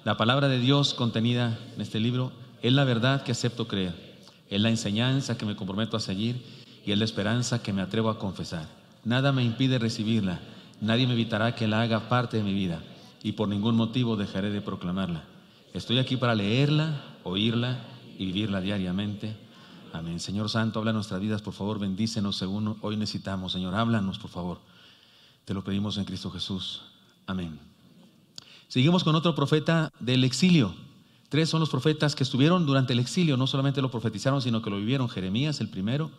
La palabra de Dios contenida en este libro es la verdad que acepto creer, es la enseñanza que me comprometo a seguir y es la esperanza que me atrevo a confesar. Nada me impide recibirla, nadie me evitará que la haga parte de mi vida y por ningún motivo dejaré de proclamarla. Estoy aquí para leerla, oírla y vivirla diariamente. Amén. Señor Santo, habla en nuestras vidas, por favor, bendícenos según hoy necesitamos. Señor, háblanos, por favor. Te lo pedimos en Cristo Jesús. Amén. Seguimos con otro profeta del exilio. 3 son los profetas que estuvieron durante el exilio. No solamente lo profetizaron, sino que lo vivieron. Jeremías, el primero,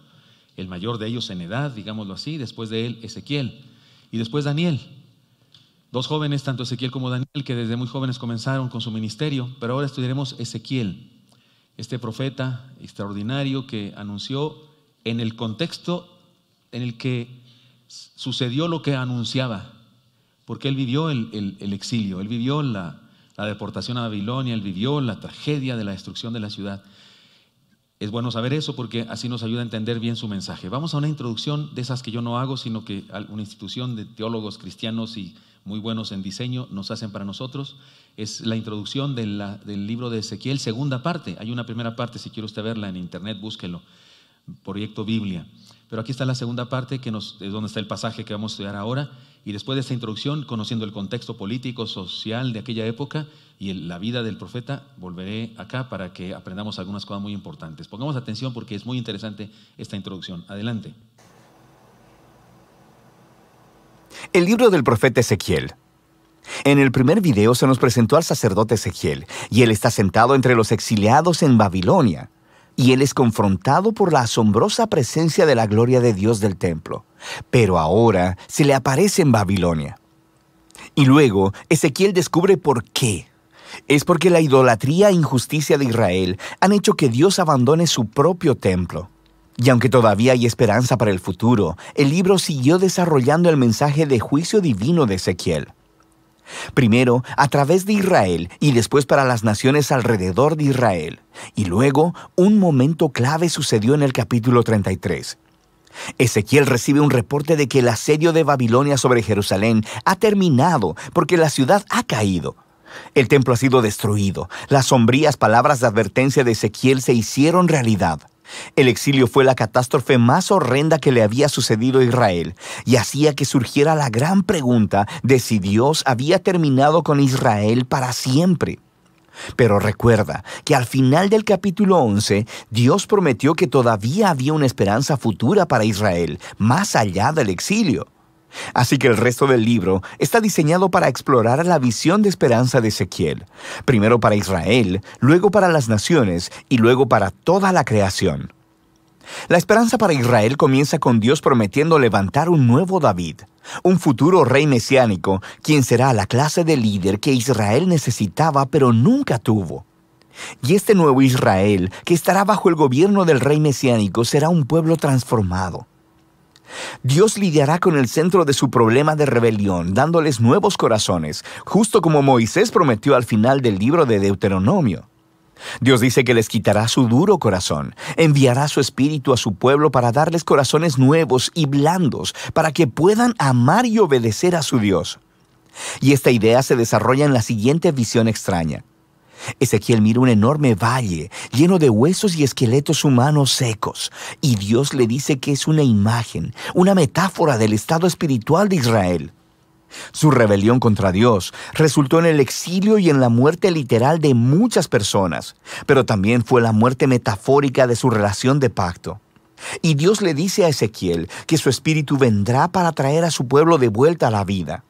el mayor de ellos en edad, digámoslo así. Después de él, Ezequiel. Y después Daniel. 2 jóvenes, tanto Ezequiel como Daniel, que desde muy jóvenes comenzaron con su ministerio. Pero ahora estudiaremos Ezequiel, este profeta extraordinario que anunció en el contexto en el que sucedió lo que anunciaba. Porque él vivió el exilio, él vivió la deportación a Babilonia, él vivió la tragedia de la destrucción de la ciudad. Es bueno saber eso porque así nos ayuda a entender bien su mensaje. Vamos a una introducción de esas que yo no hago, sino que una institución de teólogos cristianos y muy buenos en diseño nos hacen para nosotros. Es la introducción del libro de Ezequiel, segunda parte. Hay una primera parte, si quiere usted verla en internet, búsquelo, Proyecto Biblia. Pero aquí está la segunda parte, es donde está el pasaje que vamos a estudiar ahora. Y después de esta introducción, conociendo el contexto político, social de aquella época y la vida del profeta, volveré acá para que aprendamos algunas cosas muy importantes. Pongamos atención porque es muy interesante esta introducción. Adelante. El libro del profeta Ezequiel. En el primer video se nos presentó al sacerdote Ezequiel, y él está sentado entre los exiliados en Babilonia. Y él es confrontado por la asombrosa presencia de la gloria de Dios del templo. Pero ahora se le aparece en Babilonia. Y luego Ezequiel descubre por qué. Es porque la idolatría e injusticia de Israel han hecho que Dios abandone su propio templo. Y aunque todavía hay esperanza para el futuro, el libro siguió desarrollando el mensaje de juicio divino de Ezequiel. Primero a través de Israel y después para las naciones alrededor de Israel. Y luego, un momento clave sucedió en el capítulo 33. Ezequiel recibe un reporte de que el asedio de Babilonia sobre Jerusalén ha terminado porque la ciudad ha caído. El templo ha sido destruido. Las sombrías palabras de advertencia de Ezequiel se hicieron realidad. El exilio fue la catástrofe más horrenda que le había sucedido a Israel y hacía que surgiera la gran pregunta de si Dios había terminado con Israel para siempre. Pero recuerda que al final del capítulo 11, Dios prometió que todavía había una esperanza futura para Israel, más allá del exilio. Así que el resto del libro está diseñado para explorar la visión de esperanza de Ezequiel, primero para Israel, luego para las naciones y luego para toda la creación. La esperanza para Israel comienza con Dios prometiendo levantar un nuevo David, un futuro rey mesiánico, quien será la clase de líder que Israel necesitaba pero nunca tuvo. Y este nuevo Israel, que estará bajo el gobierno del rey mesiánico, será un pueblo transformado. Dios lidiará con el centro de su problema de rebelión, dándoles nuevos corazones, justo como Moisés prometió al final del libro de Deuteronomio. Dios dice que les quitará su duro corazón, enviará su espíritu a su pueblo para darles corazones nuevos y blandos, para que puedan amar y obedecer a su Dios. Y esta idea se desarrolla en la siguiente visión extraña. Ezequiel mira un enorme valle lleno de huesos y esqueletos humanos secos, y Dios le dice que es una imagen, una metáfora del estado espiritual de Israel. Su rebelión contra Dios resultó en el exilio y en la muerte literal de muchas personas, pero también fue la muerte metafórica de su relación de pacto. Y Dios le dice a Ezequiel que su espíritu vendrá para traer a su pueblo de vuelta a la vida.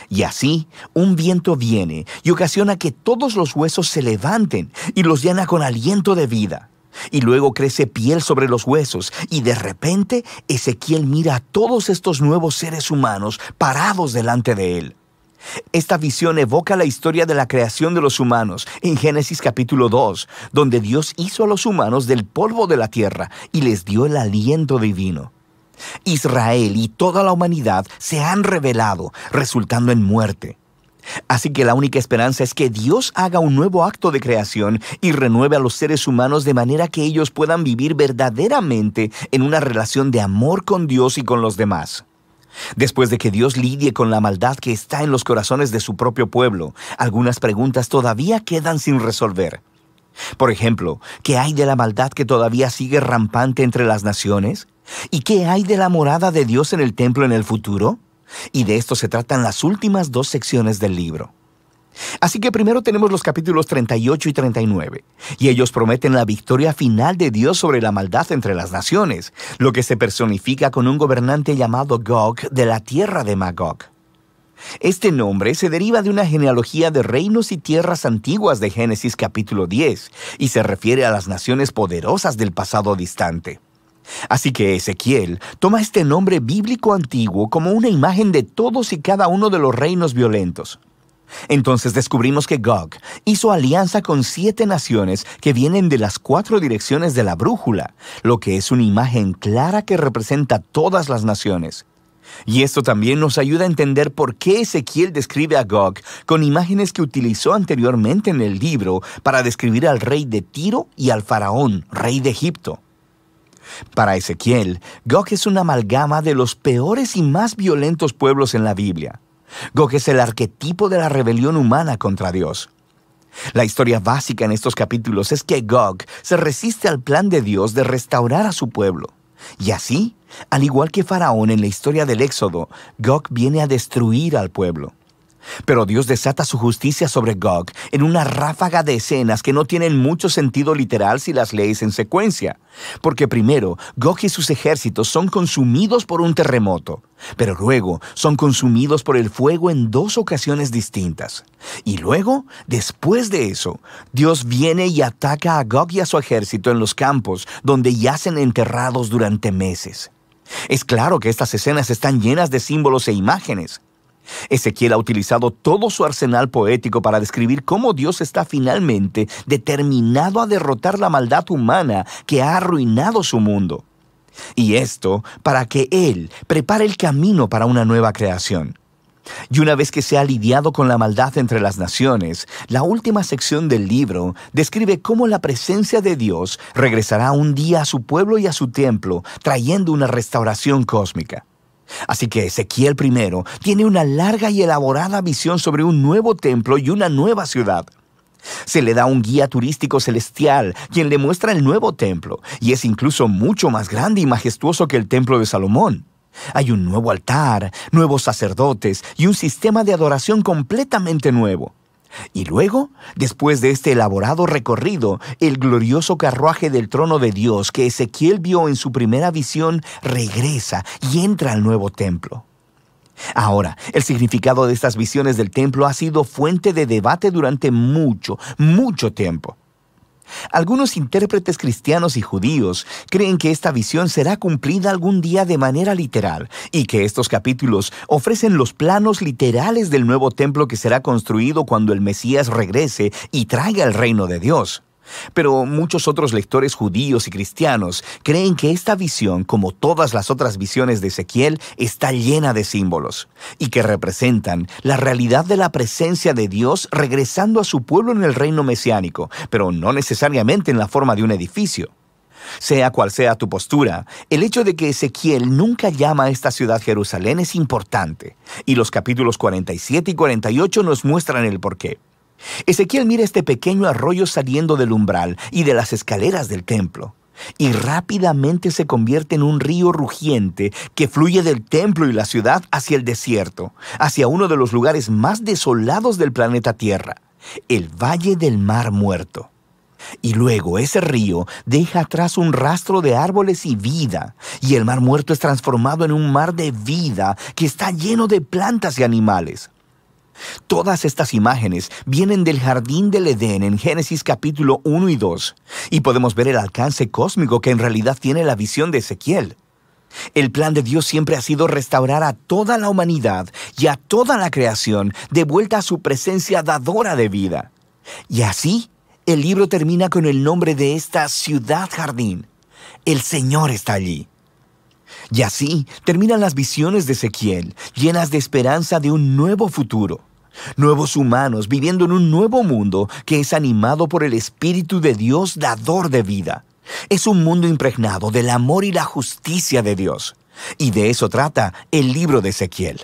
Y así, un viento viene y ocasiona que todos los huesos se levanten y los llena con aliento de vida. Y luego crece piel sobre los huesos y de repente Ezequiel mira a todos estos nuevos seres humanos parados delante de él. Esta visión evoca la historia de la creación de los humanos en Génesis capítulo 2, donde Dios hizo a los humanos del polvo de la tierra y les dio el aliento divino. Israel y toda la humanidad se han rebelado, resultando en muerte. Así que la única esperanza es que Dios haga un nuevo acto de creación y renueve a los seres humanos de manera que ellos puedan vivir verdaderamente en una relación de amor con Dios y con los demás. Después de que Dios lidie con la maldad que está en los corazones de su propio pueblo, algunas preguntas todavía quedan sin resolver. Por ejemplo, ¿qué hay de la maldad que todavía sigue rampante entre las naciones? ¿Y qué hay de la morada de Dios en el templo en el futuro? Y de esto se tratan las últimas 2 secciones del libro. Así que primero tenemos los capítulos 38 y 39, y ellos prometen la victoria final de Dios sobre la maldad entre las naciones, lo que se personifica con un gobernante llamado Gog de la tierra de Magog. Este nombre se deriva de una genealogía de reinos y tierras antiguas de Génesis capítulo 10, y se refiere a las naciones poderosas del pasado distante. Así que Ezequiel toma este nombre bíblico antiguo como una imagen de todos y cada uno de los reinos violentos. Entonces descubrimos que Gog hizo alianza con 7 naciones que vienen de las 4 direcciones de la brújula, lo que es una imagen clara que representa todas las naciones. Y esto también nos ayuda a entender por qué Ezequiel describe a Gog con imágenes que utilizó anteriormente en el libro para describir al rey de Tiro y al faraón, rey de Egipto. Para Ezequiel, Gog es una amalgama de los peores y más violentos pueblos en la Biblia. Gog es el arquetipo de la rebelión humana contra Dios. La historia básica en estos capítulos es que Gog se resiste al plan de Dios de restaurar a su pueblo. Y así, al igual que Faraón en la historia del Éxodo, Gog viene a destruir al pueblo. Pero Dios desata su justicia sobre Gog en una ráfaga de escenas que no tienen mucho sentido literal si las lees en secuencia. Porque primero, Gog y sus ejércitos son consumidos por un terremoto, pero luego son consumidos por el fuego en 2 ocasiones distintas. Y luego, después de eso, Dios viene y ataca a Gog y a su ejército en los campos, donde yacen enterrados durante meses. Es claro que estas escenas están llenas de símbolos e imágenes. Ezequiel ha utilizado todo su arsenal poético para describir cómo Dios está finalmente determinado a derrotar la maldad humana que ha arruinado su mundo. Y esto para que Él prepare el camino para una nueva creación. Y una vez que se ha lidiado con la maldad entre las naciones, la última sección del libro describe cómo la presencia de Dios regresará un día a su pueblo y a su templo, trayendo una restauración cósmica. Así que Ezequiel primero tiene una larga y elaborada visión sobre un nuevo templo y una nueva ciudad. Se le da un guía turístico celestial, quien le muestra el nuevo templo, y es incluso mucho más grande y majestuoso que el templo de Salomón. Hay un nuevo altar, nuevos sacerdotes y un sistema de adoración completamente nuevo. Y luego, después de este elaborado recorrido, el glorioso carruaje del trono de Dios que Ezequiel vio en su primera visión regresa y entra al nuevo templo. Ahora, el significado de estas visiones del templo ha sido fuente de debate durante mucho tiempo. Algunos intérpretes cristianos y judíos creen que esta visión será cumplida algún día de manera literal y que estos capítulos ofrecen los planos literales del nuevo templo que será construido cuando el Mesías regrese y traiga el reino de Dios. Pero muchos otros lectores judíos y cristianos creen que esta visión, como todas las otras visiones de Ezequiel, está llena de símbolos y que representan la realidad de la presencia de Dios regresando a su pueblo en el reino mesiánico, pero no necesariamente en la forma de un edificio. Sea cual sea tu postura, el hecho de que Ezequiel nunca llama a esta ciudad Jerusalén es importante, y los capítulos 47 y 48 nos muestran el porqué. Ezequiel mira este pequeño arroyo saliendo del umbral y de las escaleras del templo, y rápidamente se convierte en un río rugiente que fluye del templo y la ciudad hacia el desierto, hacia uno de los lugares más desolados del planeta Tierra, el Valle del Mar Muerto. Y luego ese río deja atrás un rastro de árboles y vida, y el Mar Muerto es transformado en un mar de vida que está lleno de plantas y animales. Todas estas imágenes vienen del jardín del Edén en Génesis capítulo 1 y 2, y podemos ver el alcance cósmico que en realidad tiene la visión de Ezequiel. El plan de Dios siempre ha sido restaurar a toda la humanidad y a toda la creación de vuelta a su presencia dadora de vida. Y así, el libro termina con el nombre de esta ciudad jardín. El Señor está allí. Y así terminan las visiones de Ezequiel, llenas de esperanza de un nuevo futuro. Nuevos humanos viviendo en un nuevo mundo que es animado por el Espíritu de Dios, dador de vida. Es un mundo impregnado del amor y la justicia de Dios. Y de eso trata el libro de Ezequiel.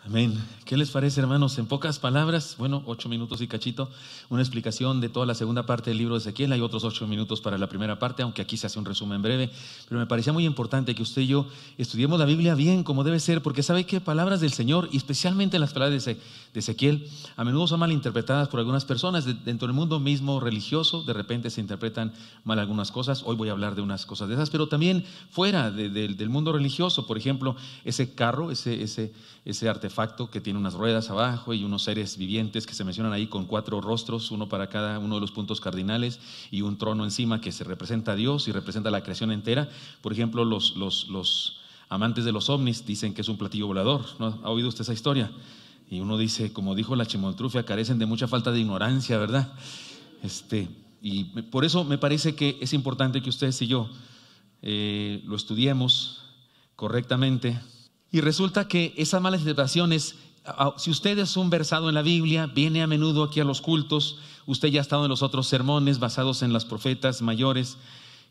Amén. ¿Qué les parece, hermanos? En pocas palabras, 8 minutos y cachito, una explicación de toda la segunda parte del libro de Ezequiel. Hay otros 8 minutos para la primera parte, aunque aquí se hace un resumen breve. Pero me parecía muy importante que usted y yo estudiemos la Biblia bien, como debe ser, porque sabe que palabras del Señor, y especialmente las palabras de Ezequiel, a menudo son malinterpretadas por algunas personas. Dentro del mundo mismo religioso, de repente se interpretan mal algunas cosas. Hoy voy a hablar de unas cosas de esas, pero también fuera del mundo religioso. Por ejemplo, ese carro, ese artefacto que tiene unas ruedas abajo y unos seres vivientes que se mencionan ahí con 4 rostros, uno para cada uno de los puntos cardinales, y un trono encima que se representa a Dios y representa la creación entera. Por ejemplo, los amantes de los ovnis dicen que es un platillo volador, ¿no? ¿Ha oído usted esa historia? Y uno dice, como dijo la chimoltrufia, carecen de mucha falta de ignorancia, ¿verdad? Y por eso me parece que es importante que ustedes y yo lo estudiemos correctamente. Y resulta que esas malas interpretaciones, si usted es un versado en la Biblia, viene a menudo aquí a los cultos, usted ya ha estado en los otros sermones basados en los profetas mayores,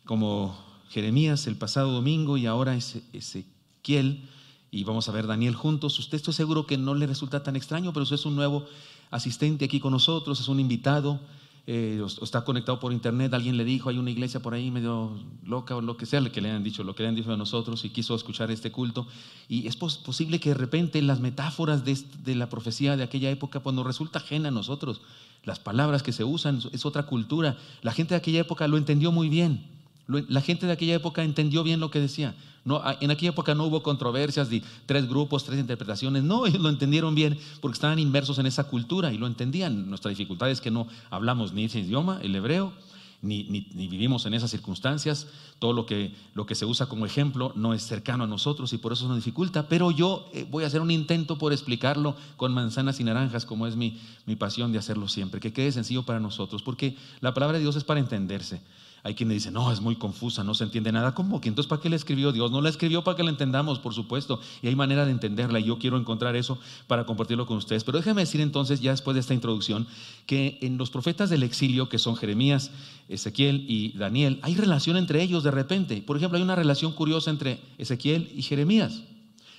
como Jeremías el pasado domingo y ahora Ezequiel, y vamos a ver Daniel juntos. Usted, estoy seguro que no le resulta tan extraño, pero usted es un nuevo asistente aquí con nosotros, es un invitado. Está conectado por internet, alguien le dijo, hay una iglesia por ahí medio loca o lo que sea, lo que le han dicho a nosotros, y quiso escuchar este culto. Y es posible que de repente las metáforas de la profecía de aquella época, pues nos resulta ajena a nosotros. Las palabras que se usan es otra cultura. La gente de aquella época lo entendió muy bien. La gente de aquella época entendió bien lo que decía. No, en aquella época no hubo controversias de 3 grupos, 3 interpretaciones. No, ellos lo entendieron bien porque estaban inmersos en esa cultura y lo entendían. Nuestra dificultad es que no hablamos ni ese idioma, el hebreo, ni vivimos en esas circunstancias. Todo lo que se usa como ejemplo no es cercano a nosotros y por eso nos dificulta. Pero yo voy a hacer un intento por explicarlo con manzanas y naranjas, como es mi pasión de hacerlo siempre, que quede sencillo para nosotros, porque la palabra de Dios es para entenderse. Hay quien le dice, no, es muy confusa, no se entiende nada. ¿Cómo que entonces para qué la escribió Dios? No la escribió para que la entendamos, por supuesto, y hay manera de entenderla, y yo quiero encontrar eso para compartirlo con ustedes. Pero déjame decir entonces, ya después de esta introducción, que en los profetas del exilio, que son Jeremías, Ezequiel y Daniel, hay relación entre ellos de repente. Por ejemplo, hay una relación curiosa entre Ezequiel y Jeremías.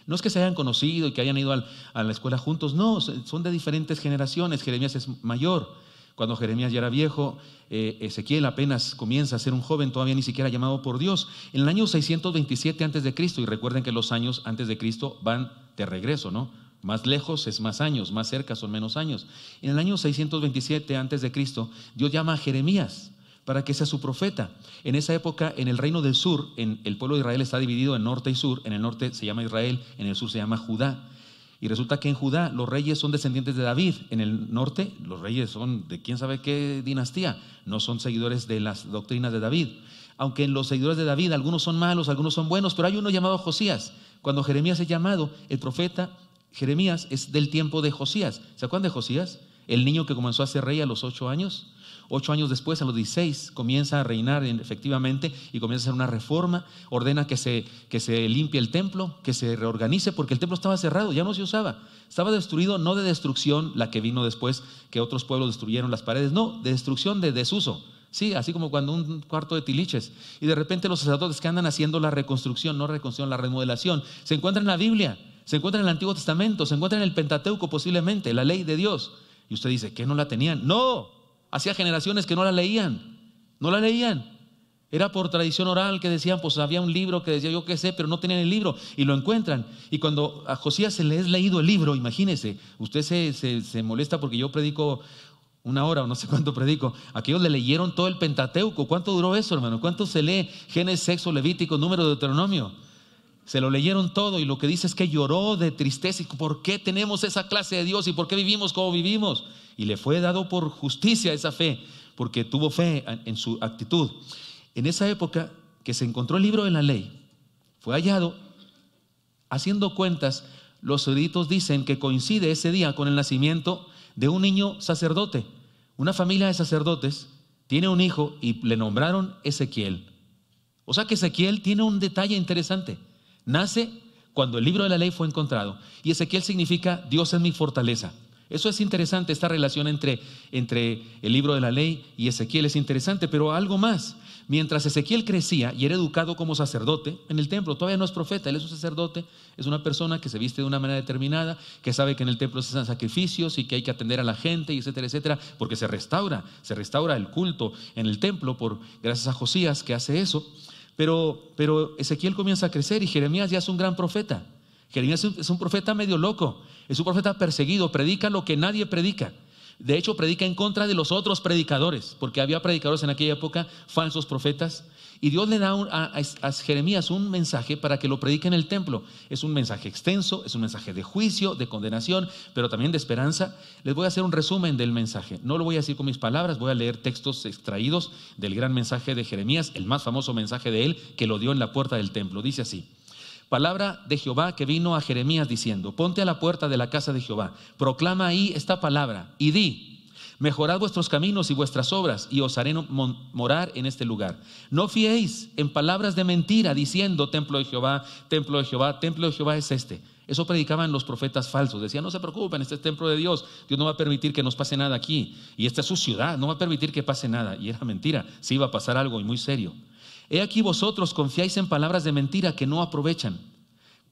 No es que se hayan conocido y que hayan ido a la escuela juntos, no, son de diferentes generaciones. Jeremías es mayor. Cuando Jeremías ya era viejo, Ezequiel apenas comienza a ser un joven, todavía ni siquiera llamado por Dios. En el año 627 antes de Cristo, y recuerden que los años antes de Cristo van de regreso, ¿no? Más lejos es más años, más cerca son menos años. En el año 627 antes de Cristo, Dios llama a Jeremías para que sea su profeta. En esa época, en el reino del sur, el pueblo de Israel está dividido en norte y sur. En el norte se llama Israel, en el sur se llama Judá. Y resulta que en Judá los reyes son descendientes de David. En el norte los reyes son de quién sabe qué dinastía. No son seguidores de las doctrinas de David. Aunque en los seguidores de David algunos son malos, algunos son buenos, pero hay uno llamado Josías. Cuando Jeremías es llamado, el profeta Jeremías es del tiempo de Josías. ¿Se acuerdan de Josías? El niño que comenzó a ser rey a los 8 años. 8 años después, a los 16, comienza a reinar efectivamente y comienza a hacer una reforma. Ordena que se limpie el templo, que se reorganice, porque el templo estaba cerrado, ya no se usaba. Estaba destruido, no de destrucción, la que vino después, que otros pueblos destruyeron las paredes, no, de destrucción, de desuso. Sí, así como cuando un cuarto de tiliches. Y de repente los sacerdotes que andan haciendo la reconstrucción, no reconstrucción, la remodelación, se encuentran en la Biblia, se encuentran en el Antiguo Testamento, se encuentran en el Pentateuco posiblemente, la ley de Dios. Y usted dice, ¿qué no la tenían? No. Hacía generaciones que no la leían, no la leían. Era por tradición oral que decían, pues había un libro que decía yo qué sé, pero no tenían el libro y lo encuentran. Y cuando a Josías se le es leído el libro, imagínese, usted se molesta porque yo predico 1 hora o no sé cuánto predico. Aquellos le leyeron todo el Pentateuco. ¿Cuánto duró eso, hermano? ¿Cuánto se lee? Génesis, Éxodo, Levítico, Número, Deuteronomio. Se lo leyeron todo y lo que dice es que lloró de tristeza. ¿Y por qué tenemos esa clase de Dios? ¿Y por qué vivimos como vivimos? Y le fue dado por justicia esa fe, porque tuvo fe en su actitud. En esa época que se encontró el libro de la ley, fue hallado. Haciendo cuentas, los eruditos dicen que coincide ese día con el nacimiento de un niño sacerdote. Una familia de sacerdotes tiene un hijo y le nombraron Ezequiel. O sea que Ezequiel tiene un detalle interesante. Nace cuando el libro de la ley fue encontrado. Y Ezequiel significa Dios es mi fortaleza. Eso es interesante, esta relación entre el libro de la ley y Ezequiel es interesante, pero algo más. Mientras Ezequiel crecía y era educado como sacerdote en el templo, todavía no es profeta, él es un sacerdote, es una persona que se viste de una manera determinada, que sabe que en el templo se hacen sacrificios y que hay que atender a la gente, y etcétera, etcétera, porque se restaura el culto en el templo gracias a Josías que hace eso. Pero Ezequiel comienza a crecer y Jeremías ya es un gran profeta. Jeremías es un profeta medio loco, es un profeta perseguido, predica lo que nadie predica. De hecho, predica en contra de los otros predicadores, porque había predicadores en aquella época, falsos profetas, y Dios le da a Jeremías un mensaje para que lo predique en el templo. Es un mensaje extenso, es un mensaje de juicio, de condenación, pero también de esperanza. Les voy a hacer un resumen del mensaje. No lo voy a decir con mis palabras, voy a leer textos extraídos del gran mensaje de Jeremías, el más famoso mensaje de él, que lo dio en la puerta del templo. Dice así: palabra de Jehová que vino a Jeremías diciendo: ponte a la puerta de la casa de Jehová, proclama ahí esta palabra y di: mejorad vuestros caminos y vuestras obras, y os haré morar en este lugar. No fiéis en palabras de mentira, diciendo: templo de Jehová, templo de Jehová, templo de Jehová es este. Eso predicaban los profetas falsos. Decían: no se preocupen, este es templo de Dios, Dios no va a permitir que nos pase nada aquí, y esta es su ciudad, no va a permitir que pase nada. Y era mentira, sí iba a pasar algo y muy serio. He aquí vosotros confiáis en palabras de mentira que no aprovechan.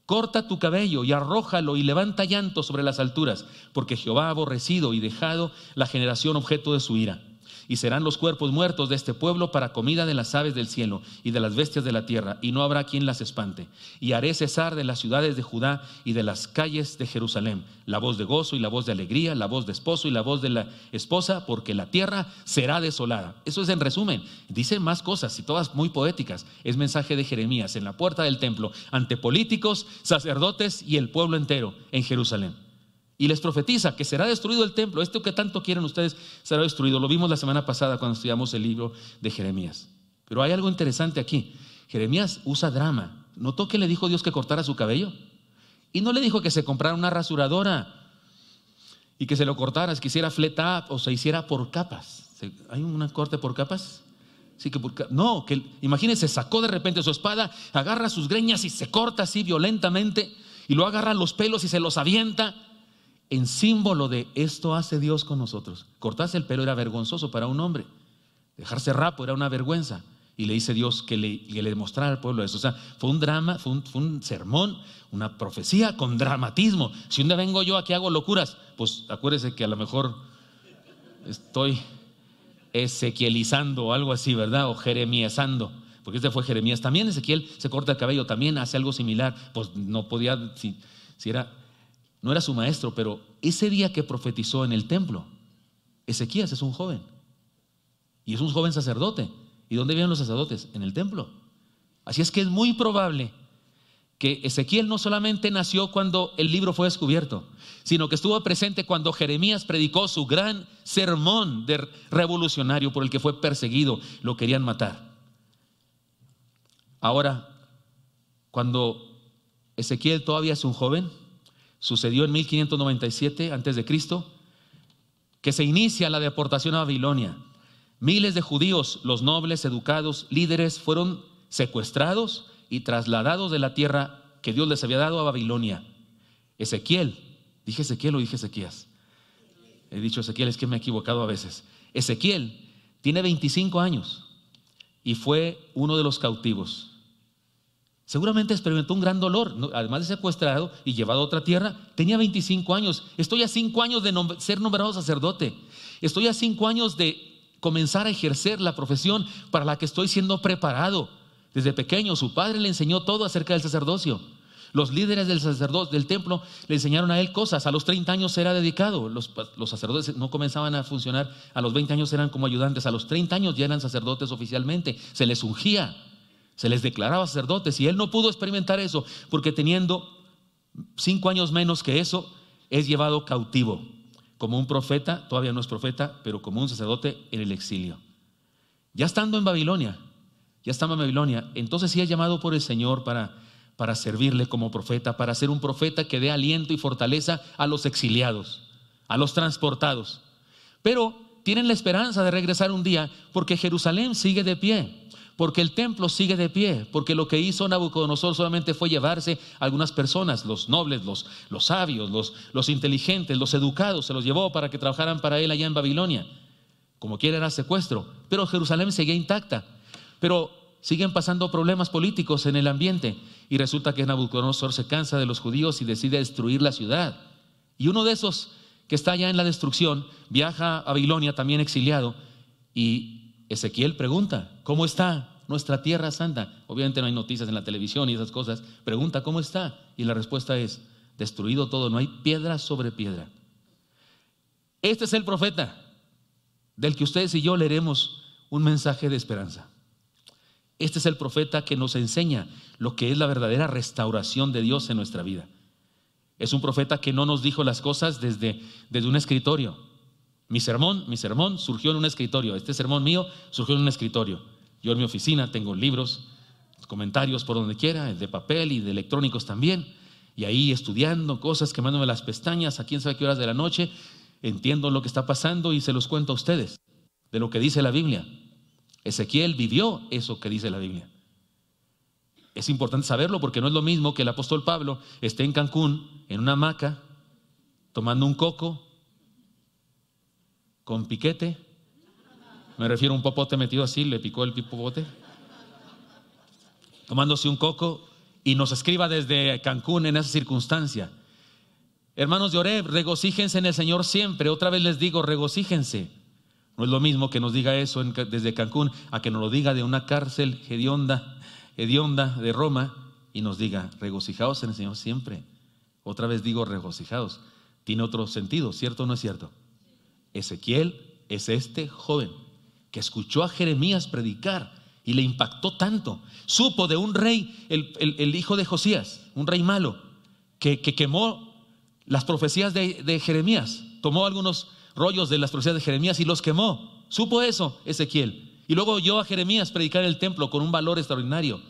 Corta tu cabello y arrójalo y levanta llanto sobre las alturas, porque Jehová ha aborrecido y dejado la generación objeto de su ira. Y serán los cuerpos muertos de este pueblo para comida de las aves del cielo y de las bestias de la tierra, y no habrá quien las espante. Y haré cesar de las ciudades de Judá y de las calles de Jerusalén la voz de gozo y la voz de alegría, la voz de esposo y la voz de la esposa, porque la tierra será desolada. Eso es en resumen. Dice más cosas y todas muy poéticas. Es mensaje de Jeremías en la puerta del templo, ante políticos, sacerdotes y el pueblo entero en Jerusalén. Y les profetiza que será destruido el templo. Esto que tanto quieren ustedes será destruido. Lo vimos la semana pasada cuando estudiamos el libro de Jeremías. Pero hay algo interesante aquí. Jeremías usa drama. ¿Notó que le dijo Dios que cortara su cabello? Y no le dijo que se comprara una rasuradora y que se lo cortara, que hiciera flat up o se hiciera por capas. ¿Hay un corte por capas? Sí, no, que imagínense, sacó de repente su espada, agarra sus greñas y se corta así violentamente, y luego agarra los pelos y se los avienta, en símbolo de esto hace Dios con nosotros. Cortarse el pelo era vergonzoso para un hombre, dejarse rapo era una vergüenza, y le dice Dios que le demostrara al pueblo eso. O sea, fue un drama, fue un sermón, una profecía con dramatismo. Si un día vengo yo aquí hago locuras, pues acuérdese que a lo mejor estoy ezequielizando o algo así, ¿verdad? O jeremiasando, porque este fue Jeremías. También Ezequiel se corta el cabello, también hace algo similar. Pues no podía, si no era su maestro, pero ese día que profetizó en el templo, Ezequías es un joven, y es un joven sacerdote. ¿Y dónde viven los sacerdotes? En el templo. Así es que es muy probable que Ezequiel no solamente nació cuando el libro fue descubierto, sino que estuvo presente cuando Jeremías predicó su gran sermón revolucionario por el que fue perseguido, lo querían matar. Ahora, cuando Ezequiel todavía es un joven, sucedió en 1597 a.C., que se inicia la deportación a Babilonia. Miles de judíos, los nobles, educados, líderes, fueron secuestrados y trasladados de la tierra que Dios les había dado a Babilonia. Ezequiel, ¿dije Ezequiel o dije Ezequías? He dicho Ezequiel, es que me he equivocado a veces. Ezequiel tiene 25 años y fue uno de los cautivos. Seguramente experimentó un gran dolor, además de secuestrado y llevado a otra tierra. Tenía 25 años. Estoy a 5 años de ser nombrado sacerdote. Estoy a 5 años de comenzar a ejercer la profesión para la que estoy siendo preparado. Desde pequeño su padre le enseñó todo acerca del sacerdocio. Los líderes del templo le enseñaron a él cosas. A los 30 años era dedicado. Los sacerdotes no comenzaban a funcionar. A los 20 años eran como ayudantes. A los 30 años ya eran sacerdotes oficialmente. Se les ungía, se les declaraba sacerdotes. Y él no pudo experimentar eso porque teniendo 5 años menos que eso, es llevado cautivo. Como un profeta, todavía no es profeta, pero como un sacerdote en el exilio. Ya estando en Babilonia, entonces sí es llamado por el Señor para servirle como profeta, para ser un profeta que dé aliento y fortaleza a los exiliados, a los transportados. Pero tienen la esperanza de regresar un día porque Jerusalén sigue de pie, porque el templo sigue de pie, porque lo que hizo Nabucodonosor solamente fue llevarse a algunas personas, los nobles, los sabios, los inteligentes, los educados, se los llevó para que trabajaran para él allá en Babilonia. Como quiera era secuestro, pero Jerusalén seguía intacta. Pero siguen pasando problemas políticos en el ambiente y resulta que Nabucodonosor se cansa de los judíos y decide destruir la ciudad. Y uno de esos que está allá en la destrucción viaja a Babilonia también exiliado y Ezequiel pregunta: ¿cómo está nuestra tierra santa? Obviamente no hay noticias en la televisión y esas cosas. Pregunta: ¿cómo está? Y la respuesta es: destruido todo, no hay piedra sobre piedra. Este es el profeta del que ustedes y yo leeremos un mensaje de esperanza. Este es el profeta que nos enseña lo que es la verdadera restauración de Dios en nuestra vida. Es un profeta que no nos dijo las cosas desde un escritorio. Mi sermón surgió en un escritorio. Este sermón mío surgió en un escritorio. Yo en mi oficina tengo libros, comentarios por donde quiera, de papel y de electrónicos también. Y ahí estudiando cosas, quemándome las pestañas a quién sabe qué horas de la noche. Entiendo lo que está pasando y se los cuento a ustedes de lo que dice la Biblia. Ezequiel vivió eso que dice la Biblia. Es importante saberlo porque no es lo mismo que el apóstol Pablo esté en Cancún, en una hamaca, tomando un coco con piquete. Me refiero a un popote metido así, le picó el popote, tomándose un coco, y nos escriba desde Cancún en esa circunstancia. Hermanos de Oreb, regocíjense en el Señor siempre. Otra vez les digo, regocíjense. No es lo mismo que nos diga eso desde Cancún a que nos lo diga de una cárcel hedionda de Roma y nos diga: regocijaos en el Señor siempre. Otra vez digo, regocijaos. Tiene otro sentido, ¿cierto o no es cierto? Ezequiel es este joven que escuchó a Jeremías predicar y le impactó tanto. Supo de un rey, el hijo de Josías, un rey malo, que quemó las profecías de Jeremías. Tomó algunos rollos de las profecías de Jeremías y los quemó. Supo eso Ezequiel. Y luego oyó a Jeremías predicar en el templo con un valor extraordinario.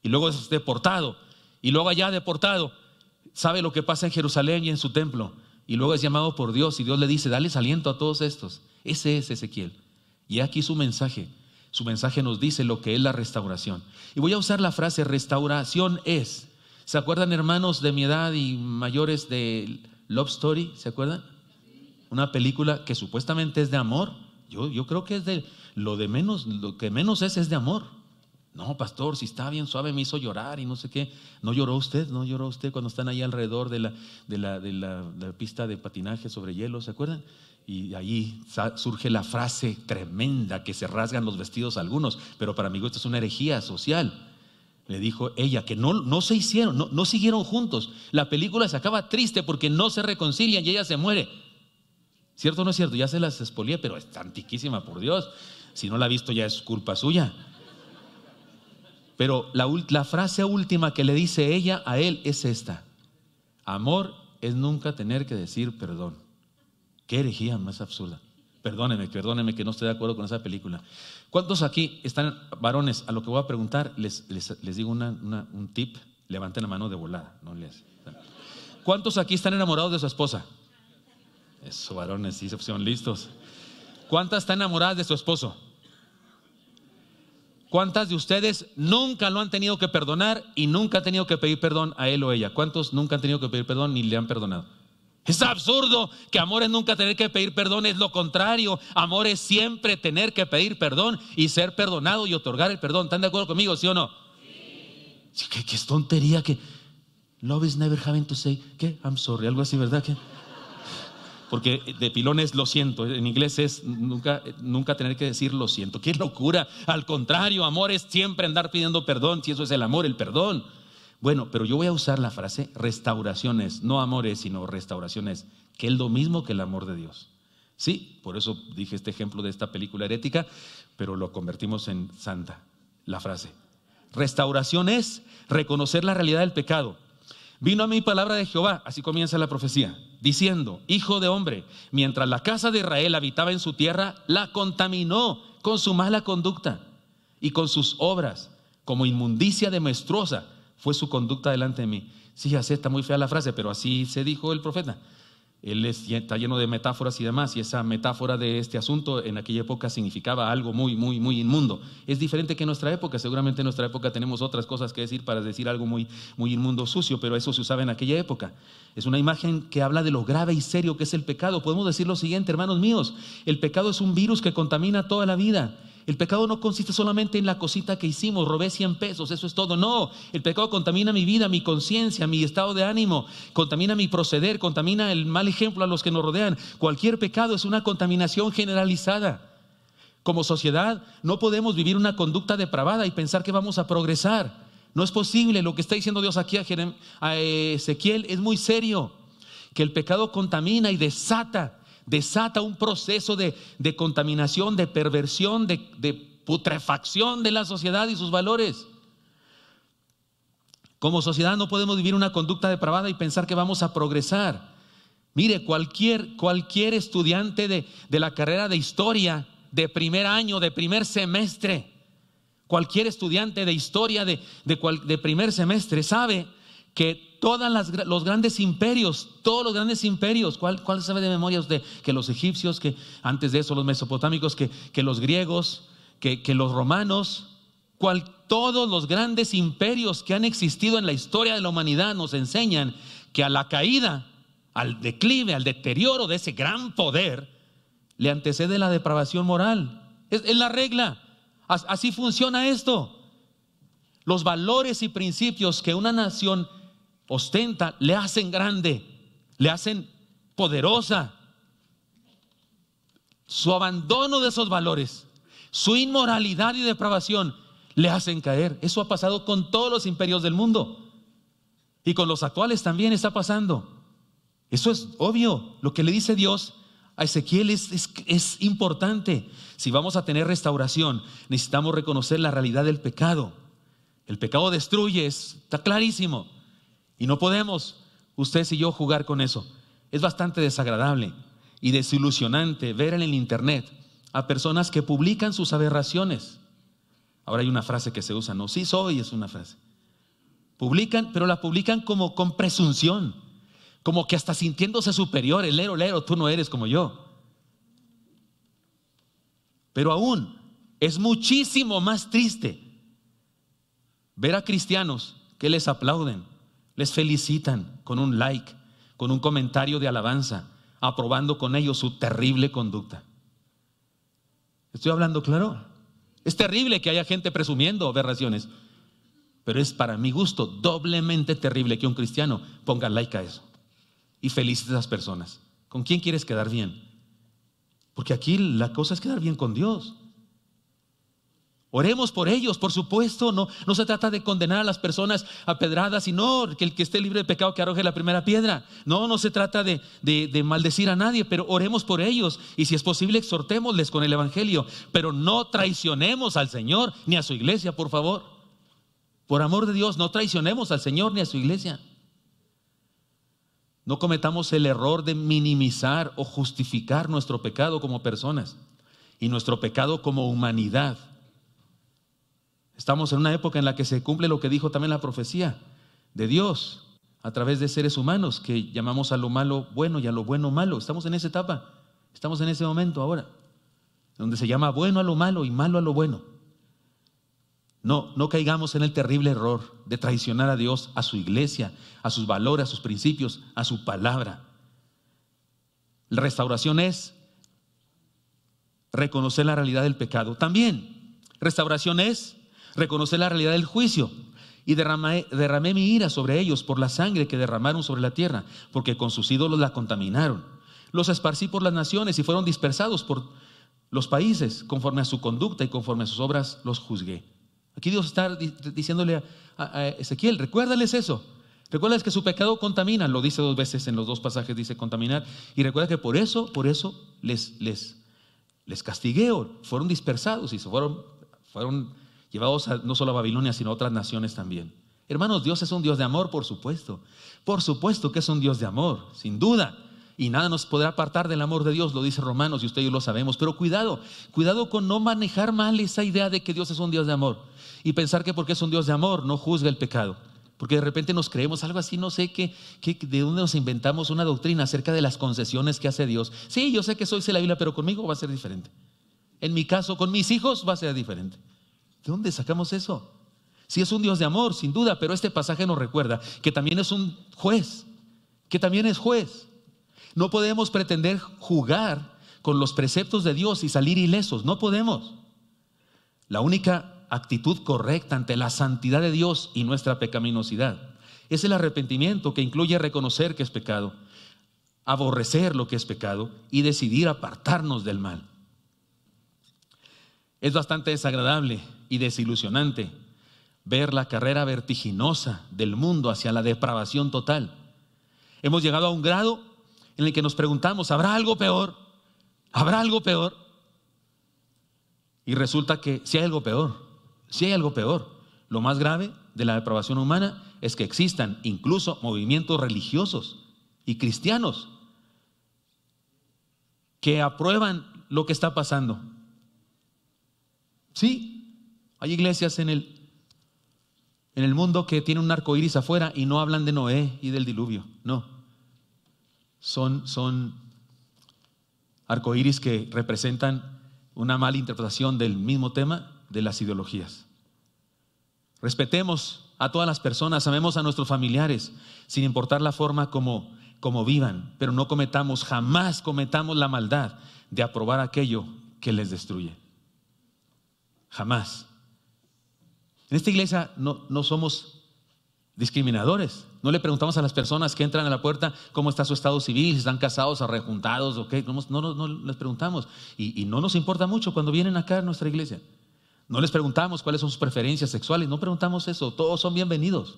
Y luego es deportado. Y luego allá deportado, sabe lo que pasa en Jerusalén y en su templo. Y luego es llamado por Dios y Dios le dice: dales aliento a todos estos. Ese es Ezequiel. Y aquí su mensaje. Su mensaje nos dice lo que es la restauración. Y voy a usar la frase restauración es. ¿Se acuerdan, hermanos de mi edad y mayores, de Love Story? ¿Se acuerdan? Una película que supuestamente es de amor. Yo creo que es de lo que menos es de amor. No, pastor, si está bien suave, me hizo llorar y no sé qué. ¿No lloró usted? ¿No lloró usted cuando están ahí alrededor de la pista de patinaje sobre hielo? ¿Se acuerdan? Y ahí surge la frase tremenda que se rasgan los vestidos algunos, pero para mí esto es una herejía social. Le dijo ella que no se hicieron, no siguieron juntos. La película se acaba triste porque no se reconcilian y ella se muere. ¿Cierto o no es cierto? Ya se las expolié, pero está antiquísima, por Dios. Si no la ha visto ya es culpa suya. Pero la frase última que le dice ella a él es esta: amor es nunca tener que decir perdón. Qué herejía más absurda. Perdóneme que no estoy de acuerdo con esa película. ¿Cuántos aquí están, varones? A lo que voy a preguntar les digo un tip. Levanten la mano de volada, no les. ¿Cuántos aquí están enamorados de su esposa? Eso, varones, sí se pusieron listos. ¿Cuántas están enamoradas de su esposo? ¿Cuántas de ustedes nunca lo han tenido que perdonar y nunca han tenido que pedir perdón a él o ella? ¿Cuántos nunca han tenido que pedir perdón ni le han perdonado? Es absurdo que amor es nunca tener que pedir perdón. Es lo contrario. Amor es siempre tener que pedir perdón y ser perdonado y otorgar el perdón. ¿Están de acuerdo conmigo, sí o no? Sí. ¿Qué es tontería que love is never having to say ¿qué? I'm sorry, algo así, ¿verdad? ¿Qué? Porque de pilón es lo siento. En inglés es nunca tener que decir lo siento. ¡Qué locura! Al contrario, amor es siempre andar pidiendo perdón. Si eso es el amor, el perdón. Bueno, pero yo voy a usar la frase restauraciones, no amores, sino restauraciones, que es lo mismo que el amor de Dios. Sí, por eso dije este ejemplo de esta película herética, pero lo convertimos en santa, la frase. Restauración es reconocer la realidad del pecado. Vino a mí palabra de Jehová, así comienza la profecía, diciendo: hijo de hombre, mientras la casa de Israel habitaba en su tierra, la contaminó con su mala conducta y con sus obras, como inmundicia de menstruosa fue su conducta delante de mí. Sí, ya sé, está muy fea la frase, pero así se dijo el profeta. Él está lleno de metáforas y demás, y esa metáfora de este asunto en aquella época significaba algo muy, muy, muy inmundo. Es diferente que en nuestra época. Seguramente en nuestra época tenemos otras cosas que decir para decir algo muy, muy inmundo, sucio, pero eso se usaba en aquella época. Es una imagen que habla de lo grave y serio que es el pecado. Podemos decir lo siguiente, hermanos míos: el pecado es un virus que contamina toda la vida. El pecado no consiste solamente en la cosita que hicimos, robé 100 pesos, eso es todo. No, el pecado contamina mi vida, mi conciencia, mi estado de ánimo, contamina mi proceder, contamina el mal ejemplo a los que nos rodean. Cualquier pecado es una contaminación generalizada. Como sociedad no podemos vivir una conducta depravada y pensar que vamos a progresar. No es posible. Lo que está diciendo Dios aquí a Ezequiel es muy serio, que el pecado contamina y desata un proceso de contaminación, de perversión, de putrefacción de la sociedad y sus valores. Como sociedad no podemos vivir una conducta depravada y pensar que vamos a progresar. Mire, cualquier estudiante de la carrera de historia, de primer año, de primer semestre, cualquier estudiante de historia de primer semestre sabe que todos los grandes imperios, ¿cuál sabe de memoria usted? Que los egipcios, que antes de eso los mesopotámicos, que los griegos, que los romanos, todos los grandes imperios que han existido en la historia de la humanidad nos enseñan que a la caída, al declive, al deterioro de ese gran poder, le antecede la depravación moral. Es la regla. Así funciona esto. Los valores y principios que una nación ostenta le hacen grande, le hacen poderosa. Su abandono de esos valores, su inmoralidad y depravación le hacen caer. Eso ha pasado con todos los imperios del mundo y con los actuales también está pasando. Eso es obvio. Lo que le dice Dios a Ezequiel es importante. Si vamos a tener restauración, necesitamos reconocer la realidad del pecado. El pecado destruye, está clarísimo. Y no podemos, ustedes y yo, jugar con eso. Es bastante desagradable y desilusionante ver en el internet a personas que publican sus aberraciones. Ahora hay una frase que se usa, no, sí soy, es una frase. Publican, pero la publican como con presunción, como que hasta sintiéndose superiores. Lero, tú no eres como yo. Pero aún es muchísimo más triste ver a cristianos que les aplauden, les felicitan con un like, con un comentario de alabanza, aprobando con ellos su terrible conducta. ¿Estoy hablando claro? Es terrible que haya gente presumiendo aberraciones, pero es para mi gusto doblemente terrible que un cristiano ponga like a eso y felicite a esas personas. ¿Con quién quieres quedar bien? Porque aquí la cosa es quedar bien con Dios. Oremos por ellos, por supuesto. No se trata de condenar a las personas a pedradas, sino que el que esté libre de pecado que arroje la primera piedra. No se trata de maldecir a nadie, pero oremos por ellos y si es posible exhortémosles con el evangelio, pero no traicionemos al Señor ni a su iglesia, por favor. Por amor de Dios, no traicionemos al Señor ni a su iglesia. No cometamos el error de minimizar o justificar nuestro pecado como personas y nuestro pecado como humanidad. Estamos en una época en la que se cumple lo que dijo también la profecía de Dios a través de seres humanos que llamamos a lo malo bueno y a lo bueno malo. Estamos en esa etapa, estamos en ese momento ahora, donde se llama bueno a lo malo y malo a lo bueno. No caigamos en el terrible error de traicionar a Dios, a su iglesia, a sus valores, a sus principios, a su palabra. La restauración es reconocer la realidad del pecado. También, restauración es reconocer la realidad del juicio. Y derramé mi ira sobre ellos por la sangre que derramaron sobre la tierra, porque con sus ídolos la contaminaron. Los esparcí por las naciones y fueron dispersados por los países. Conforme a su conducta y conforme a sus obras los juzgué. Aquí Dios está diciéndole a Ezequiel, recuérdales eso. Recuérdales que su pecado contamina. Lo dice 2 veces en los 2 pasajes, dice contaminar. Y recuerda que por eso les castigué, fueron dispersados y se fueron llevados no solo a Babilonia, sino a otras naciones también. Hermanos, Dios es un Dios de amor, por supuesto. Por supuesto que es un Dios de amor, sin duda. Y nada nos podrá apartar del amor de Dios, lo dice Romanos, y usted y yo lo sabemos. Pero cuidado con no manejar mal esa idea de que Dios es un Dios de amor y pensar que porque es un Dios de amor no juzga el pecado. Porque de repente nos creemos algo así, no sé de dónde nos inventamos una doctrina acerca de las concesiones que hace Dios. Sí, yo sé que soy de la Biblia, pero conmigo va a ser diferente. En mi caso, con mis hijos va a ser diferente. ¿De dónde sacamos eso? Sí, es un Dios de amor, sin duda, pero este pasaje nos recuerda que también es un juez, que también es juez. No podemos pretender jugar con los preceptos de Dios y salir ilesos, no podemos. La única actitud correcta ante la santidad de Dios y nuestra pecaminosidad es el arrepentimiento, que incluye reconocer que es pecado, aborrecer lo que es pecado y decidir apartarnos del mal. Es bastante desagradable y desilusionante ver la carrera vertiginosa del mundo hacia la depravación total. Hemos llegado a un grado en el que nos preguntamos, ¿habrá algo peor? ¿Habrá algo peor? Y resulta que sí hay algo peor. Sí hay algo peor. Lo más grave de la depravación humana es que existan incluso movimientos religiosos y cristianos que aprueban lo que está pasando. Sí, hay iglesias en el mundo que tienen un arco iris afuera y no hablan de Noé y del diluvio. No. Son arcoíris que representan una mala interpretación del mismo tema de las ideologías. Respetemos a todas las personas, amemos a nuestros familiares, sin importar la forma como vivan, pero no jamás cometamos la maldad de aprobar aquello que les destruye. Jamás. En esta iglesia no somos discriminadores. No le preguntamos a las personas que entran a la puerta cómo está su estado civil, si están casados o rejuntados o qué. No les preguntamos. Y no nos importa mucho cuando vienen acá a nuestra iglesia. No les preguntamos cuáles son sus preferencias sexuales. No preguntamos eso. Todos son bienvenidos.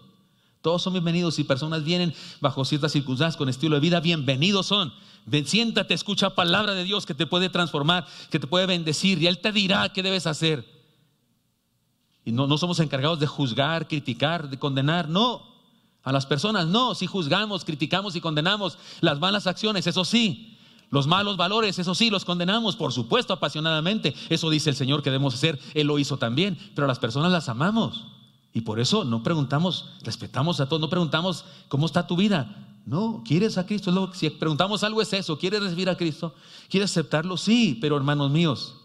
Todos son bienvenidos. Si personas vienen bajo ciertas circunstancias con estilo de vida, bienvenidos son. Ven, siéntate, escucha palabra de Dios que te puede transformar, que te puede bendecir, y Él te dirá qué debes hacer. Y no somos encargados de juzgar, criticar, de condenar. No, a las personas no. Si juzgamos, criticamos y condenamos las malas acciones, eso sí. Los malos valores, eso sí, los condenamos, por supuesto, apasionadamente. Eso dice el Señor que debemos hacer. Él lo hizo también. Pero a las personas las amamos. Y por eso no preguntamos, respetamos a todos. No preguntamos cómo está tu vida. No, ¿quieres a Cristo? Si preguntamos algo es eso. ¿Quieres recibir a Cristo? ¿Quieres aceptarlo? Sí, pero hermanos míos,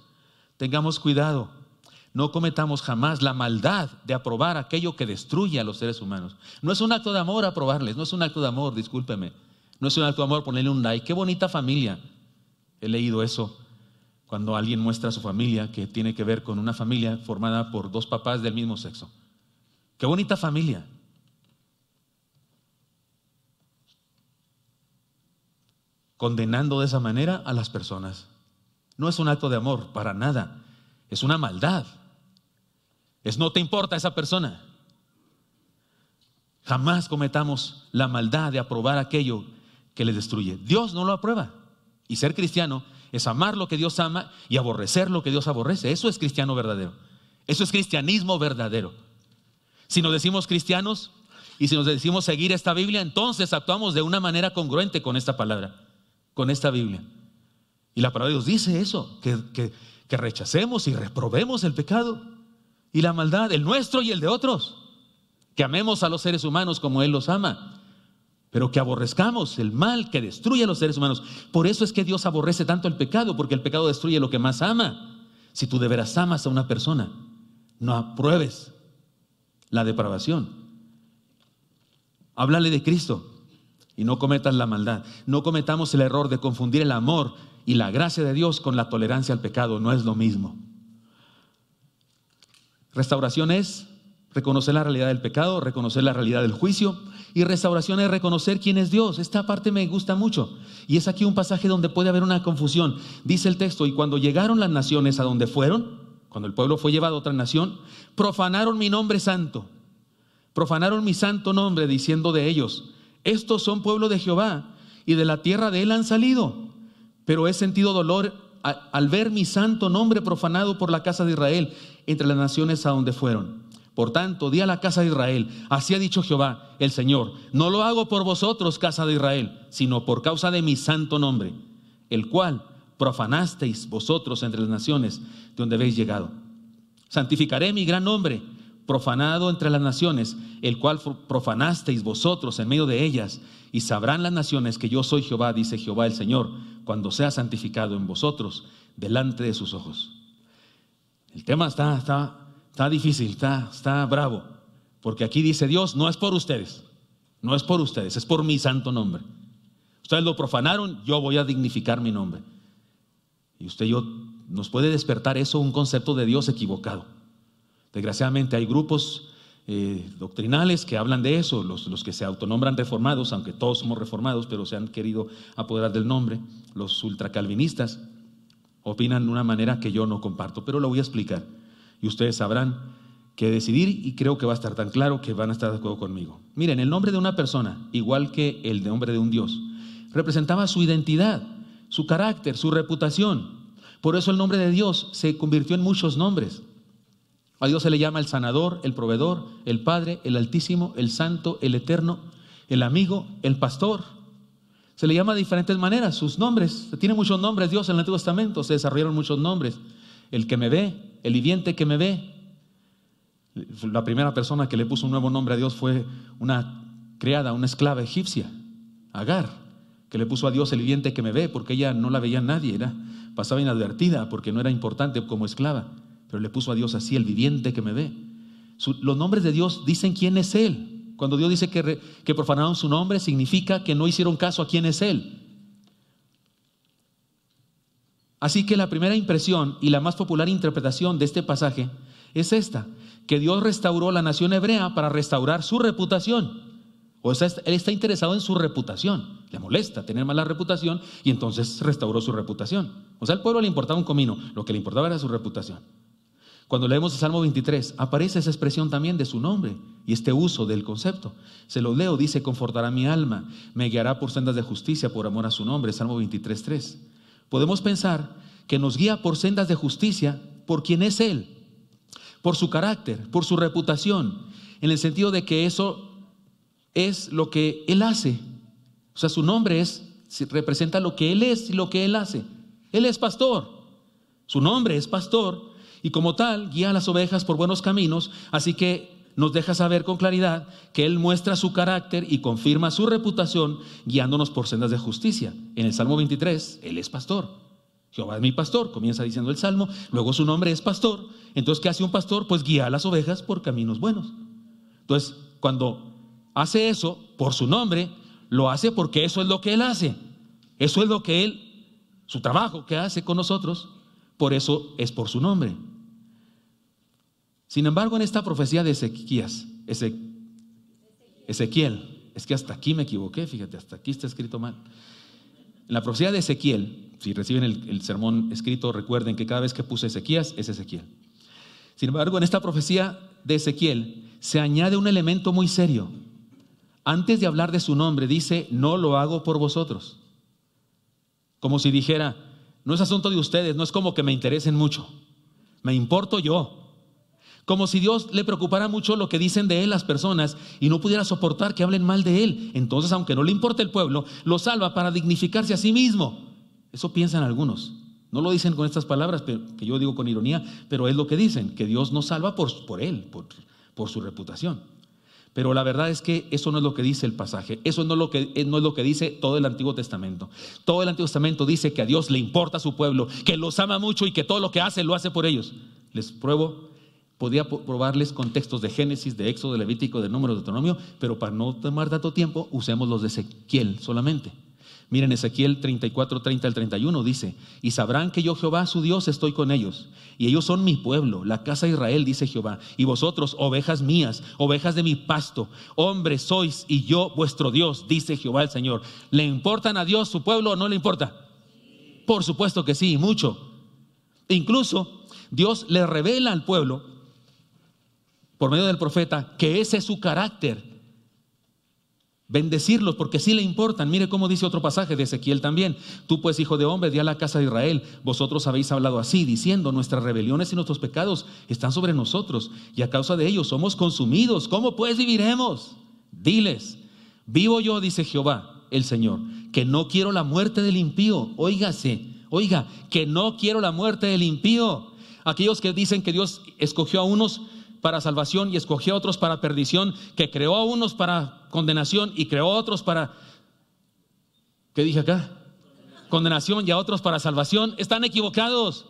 tengamos cuidado. No cometamos jamás la maldad de aprobar aquello que destruye a los seres humanos. No es un acto de amor aprobarles, no es un acto de amor, discúlpeme. No es un acto de amor ponerle un like. Qué bonita familia. He leído eso cuando alguien muestra a su familia, que tiene que ver con una familia formada por dos papás del mismo sexo. Qué bonita familia. Condenando de esa manera a las personas. No es un acto de amor, para nada. Es una maldad. No te importa esa persona. Jamás cometamos la maldad de aprobar aquello que les destruye. Dios no lo aprueba. Y ser cristiano es amar lo que Dios ama y aborrecer lo que Dios aborrece. Eso es cristiano verdadero. Eso es cristianismo verdadero. Si nos decimos cristianos y si nos decimos seguir esta Biblia, entonces actuamos de una manera congruente con esta palabra, con esta Biblia. Y la palabra de Dios dice eso, que rechacemos y reprobemos el pecado y la maldad, el nuestro y el de otros. Que amemos a los seres humanos como Él los ama, pero que aborrezcamos el mal que destruye a los seres humanos. Por eso es que Dios aborrece tanto el pecado, porque el pecado destruye lo que más ama. Si tú de veras amas a una persona, no apruebes la depravación. Háblale de Cristo y no cometas la maldad. No cometamos el error de confundir el amor y la gracia de Dios con la tolerancia al pecado. No es lo mismo. Restauración es reconocer la realidad del pecado, reconocer la realidad del juicio, y restauración es reconocer quién es Dios. Esta parte me gusta mucho, y es aquí un pasaje donde puede haber una confusión. Dice el texto: y cuando llegaron las naciones a donde fueron, cuando el pueblo fue llevado a otra nación, profanaron mi nombre santo, profanaron mi santo nombre, diciendo de ellos: estos son pueblo de Jehová, y de la tierra de él han salido. Pero he sentido dolor al ver mi santo nombre profanado por la casa de Israel entre las naciones a donde fueron. Por tanto, di a la casa de Israel: así ha dicho Jehová el Señor, no lo hago por vosotros, casa de Israel, sino por causa de mi santo nombre, el cual profanasteis vosotros entre las naciones de donde habéis llegado. Santificaré mi gran nombre, profanado entre las naciones, el cual profanasteis vosotros en medio de ellas, y sabrán las naciones que yo soy Jehová, dice Jehová el Señor, cuando sea santificado en vosotros delante de sus ojos. El tema está difícil, está bravo, porque aquí dice Dios, no es por ustedes, no es por ustedes, es por mi santo nombre. Ustedes lo profanaron, yo voy a dignificar mi nombre. Y usted y yo, nos puede despertar eso un concepto de Dios equivocado. Desgraciadamente hay grupos doctrinales que hablan de eso, los que se autonombran reformados, aunque todos somos reformados, pero se han querido apoderar del nombre. Los ultracalvinistas opinan de una manera que yo no comparto, pero lo voy a explicar y ustedes sabrán qué decidir, y creo que va a estar tan claro que van a estar de acuerdo conmigo. Miren, el nombre de una persona, igual que el nombre de un Dios, representaba su identidad, su carácter, su reputación. Por eso el nombre de Dios se convirtió en muchos nombres. A Dios se le llama el sanador, el proveedor, el Padre, el Altísimo, el Santo, el Eterno, el Amigo, el Pastor. Se le llama de diferentes maneras, sus nombres. Tiene muchos nombres Dios en el Antiguo Testamento, se desarrollaron muchos nombres. El que me ve, el viviente que me ve. La primera persona que le puso un nuevo nombre a Dios fue una criada, una esclava egipcia, Agar, que le puso a Dios el viviente que me ve, porque ella no la veía nadie, pasaba inadvertida porque no era importante como esclava, pero le puso a Dios así, el viviente que me ve. Los nombres de Dios dicen quién es Él. Cuando Dios dice que profanaron su nombre, significa que no hicieron caso a quién es Él. Así que la primera impresión y la más popular interpretación de este pasaje es esta: que Dios restauró la nación hebrea para restaurar su reputación. O sea, Él está interesado en su reputación, le molesta tener mala reputación y entonces restauró su reputación. O sea, al pueblo le importaba un comino, lo que le importaba era su reputación. Cuando leemos el Salmo 23, aparece esa expresión también de su nombre y este uso del concepto. Se lo leo, dice: confortará mi alma, me guiará por sendas de justicia por amor a su nombre. Salmo 23:3. Podemos pensar que nos guía por sendas de justicia por quien es Él, por su carácter, por su reputación, en el sentido de que eso es lo que Él hace. O sea, su nombre representa lo que Él es y lo que Él hace. Él es pastor, su nombre es pastor, y como tal guía a las ovejas por buenos caminos. Así que nos deja saber con claridad que Él muestra su carácter y confirma su reputación guiándonos por sendas de justicia. En el Salmo 23, Él es pastor. Jehová es mi pastor, comienza diciendo el Salmo. Luego su nombre es pastor. Entonces, ¿qué hace un pastor? Pues guía a las ovejas por caminos buenos. Entonces, cuando hace eso por su nombre, lo hace porque eso es lo que Él hace. Eso es lo que Él, su trabajo que hace con nosotros, por eso es por su nombre. Sin embargo, en esta profecía de Ezequiel, es que hasta aquí me equivoqué, fíjate, hasta aquí está escrito mal. En la profecía de Ezequiel, si reciben el sermón escrito, recuerden que cada vez que puse Ezequías, es Ezequiel. Sin embargo, en esta profecía de Ezequiel se añade un elemento muy serio. Antes de hablar de su nombre, dice: no lo hago por vosotros. Como si dijera: no es asunto de ustedes, no es como que me interesen mucho, me importo yo. Como si Dios le preocupara mucho lo que dicen de Él las personas y no pudiera soportar que hablen mal de Él. Entonces, aunque no le importe el pueblo, lo salva para dignificarse a sí mismo. Eso piensan algunos. No lo dicen con estas palabras, que yo digo con ironía, pero es lo que dicen, que Dios nos salva por Él, por su reputación. Pero la verdad es que eso no es lo que dice el pasaje. Eso no es lo que dice todo el Antiguo Testamento. Todo el Antiguo Testamento dice que a Dios le importa a su pueblo, que los ama mucho y que todo lo que hace, lo hace por ellos. Podría probarles con textos de Génesis, de Éxodo, de Levítico, de Números, de Deuteronomio, pero para no tomar tanto tiempo, usemos los de Ezequiel solamente. Miren, Ezequiel 34, 30 al 31 dice: y sabrán que yo, Jehová, su Dios, estoy con ellos, y ellos son mi pueblo, la casa de Israel, dice Jehová, y vosotros, ovejas mías, ovejas de mi pasto, hombres sois, y yo, vuestro Dios, dice Jehová el Señor. ¿Le importan a Dios su pueblo o no le importa? Por supuesto que sí, mucho. Incluso Dios le revela al pueblo por medio del profeta que ese es su carácter: bendecirlos porque sí le importan. Mire cómo dice otro pasaje de Ezequiel también: tú pues, hijo de hombre, di a la casa de Israel: vosotros habéis hablado así, diciendo: nuestras rebeliones y nuestros pecados están sobre nosotros, y a causa de ellos somos consumidos. ¿Cómo pues viviremos? Diles: vivo yo, dice Jehová el Señor, que no quiero la muerte del impío. Oiga, que no quiero la muerte del impío. Aquellos que dicen que Dios escogió a unos para salvación y escogió a otros para perdición, que creó a unos para condenación y creó a otros para, ¿qué dije acá? Condenación, y a otros para salvación. Están equivocados,